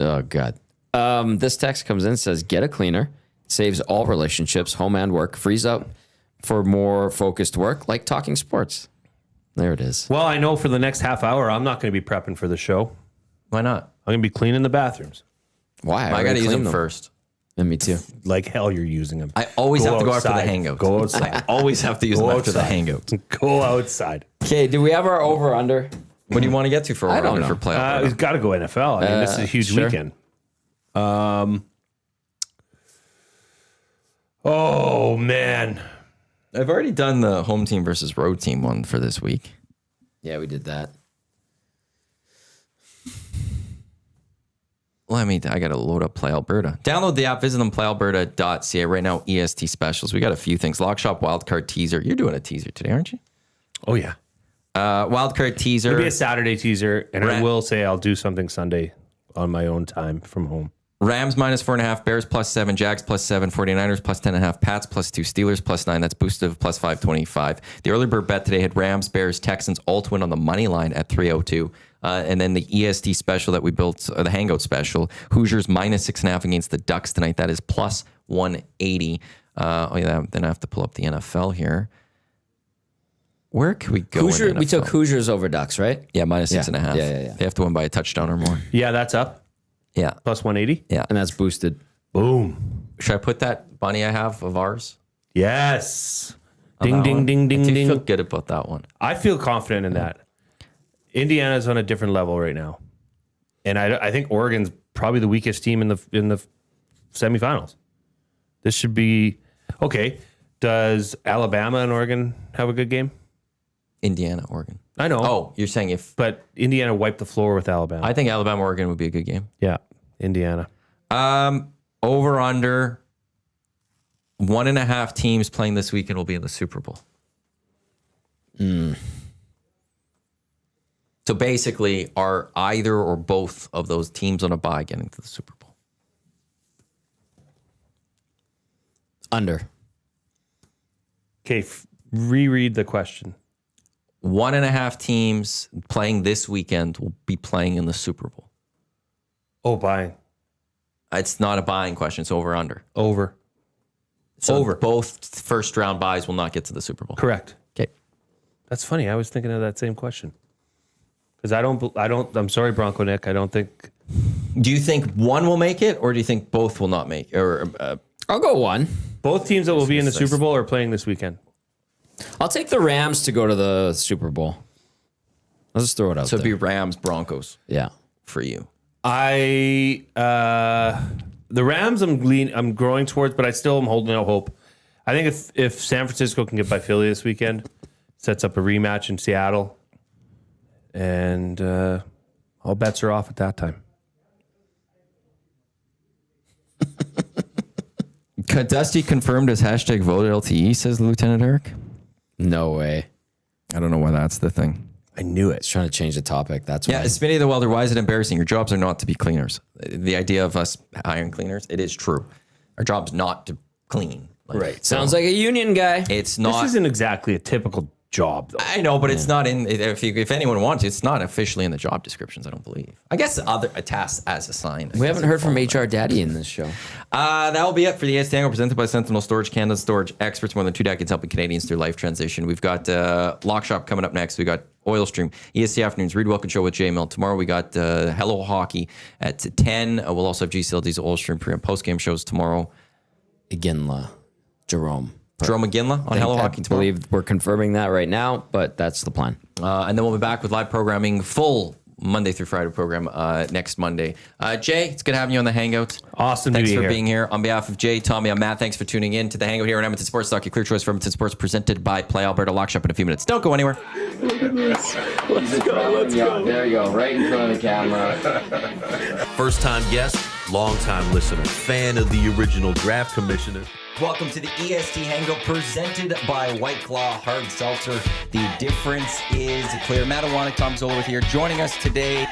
Oh, God. This text comes in, says, get a cleaner, saves all relationships, home and work, frees up for more focused work, like talking sports. There it is. Well, I know for the next half hour, I'm not going to be prepping for the show. Why not? I'm going to be cleaning the bathrooms. Why? I got to already use cleaned them first. And me too. Like hell, you're using them. I always have to go after the outside. hangout. Go outside. I always have to use them after the hangout. Go outside. Okay, do we have our over-under? What do you want to get to for I don't over know. for playoff? We've got to go NFL. I mean, this is a huge sure. weekend. Oh man. I've already done the home team versus road team one for this week. Yeah, we did that. I got to load up Play Alberta. Download the app, visit them, playalberta.ca. Right now, EST specials. We got a few things. Lock Shop Wildcard Teaser. You're doing a teaser today, aren't you? Oh yeah. Wildcard Teaser. It'll be a Saturday teaser, and I Ram- will say I'll do something Sunday on my own time from home. Rams -4.5, Bears +7, Jags +7, 49ers +10.5, Pats +2, Steelers +9. That's boosted of +525. The early bird bet today had Rams, Bears, Texans all to win on the money line at 302. And then the EST special that we built, the Hangout special, Hoosiers -6.5 against the Ducks tonight. That is +180. Then I have to pull up the NFL here. Where could we go? Hoosier, in we took NFL? Hoosiers over Ducks, right? Yeah, -6.5. Yeah. They have to win by a touchdown or more. Yeah, that's up. Yeah. Plus 180. Yeah. And that's boosted. Boom. Should I put that bunny I have of ours? Yes. on Ding, that ding, one? ding, ding, I do ding. feel good about that one. I feel confident in that. Indiana's on a different level right now, and I think Oregon's probably the weakest team in the semifinals. This should be okay. Does Alabama and Oregon have a good game? Indiana, Oregon. I know. Oh, you're saying if But Indiana wiped the floor with Alabama. I think Alabama, Oregon would be a good game. Yeah, Indiana. Over under 1.5 teams playing this weekend will be in the Super Bowl. So basically, are either or both of those teams on a bye getting to the Super Bowl? Under. Okay, reread the question. 1.5 teams playing this weekend will be playing in the Super Bowl. Oh, buying. It's not a buying question. It's over under. Over. So Over. both first round buys will not get to the Super Bowl. Correct. Okay. That's funny. I was thinking of that same question. Because I'm sorry, Bronco Nick. I don't think. Do you think one will make it, or do you think both will not make it? Or I'll go one. Both teams that will be in the Super Bowl are playing this weekend. I'll take the Rams to go to the Super Bowl. I'll just throw it out so it'd be there. Rams, Broncos Yeah. for you. The Rams I'm growing towards, but I still am holding out hope. I think if San Francisco can get by Philly this weekend, sets up a rematch in Seattle, and all bets are off at that time. Dusty confirmed as hashtag voted LTE, says Lieutenant Eric. No way. I don't know why that's the thing. I knew it. It's trying to change the topic. That's Yeah, why. Smitty the Welder, why is it embarrassing? Your jobs are not to be cleaners. The idea of us hiring cleaners, it is true. Our job's not to clean. Right. Sounds like a union guy. It's This not. isn't exactly a typical job, though. I know, but it's not in. If anyone wants, it's not officially in the job descriptions. I don't believe. I guess other tasks as assigned. We haven't heard from HR Daddy in this show. That will be it for the EST Hangout presented by Sentinel Storage, Canada's storage experts, more than 2 decades helping Canadians through life transition. We've got Lock Shop coming up next. We got Oil Stream, EST Afternoons, Reed Wilkins Show with Jay Milne. Tomorrow we got Hello Hockey at 10. We'll also have GCLD's Oil Stream pre and post game shows tomorrow. Iginla, Jerome McGinley on Hello Hockey tomorrow. I believe we're confirming that right now, but that's the plan. And then we'll be back with live programming, full Monday through Friday program next Monday. Jay, it's good having you on the Hangout. Awesome Thanks to be for here. being here. On behalf of Jay, Tommy, I'm Matt. Thanks for tuning in to the Hangout here on Edmonton Sports Talk, your clear choice for Edmonton Sports, presented by Play Alberta. Lock Shop in a few minutes. Don't go anywhere. Let's go. There you go, right in front of the camera. First-time guest, long-time listener, fan of the original draft commissioner. Welcome to the EST Hangout presented by White Claw Hard Seltzer. The difference is clear. Matt Iwanyk, Tom Zola with here. Joining us today,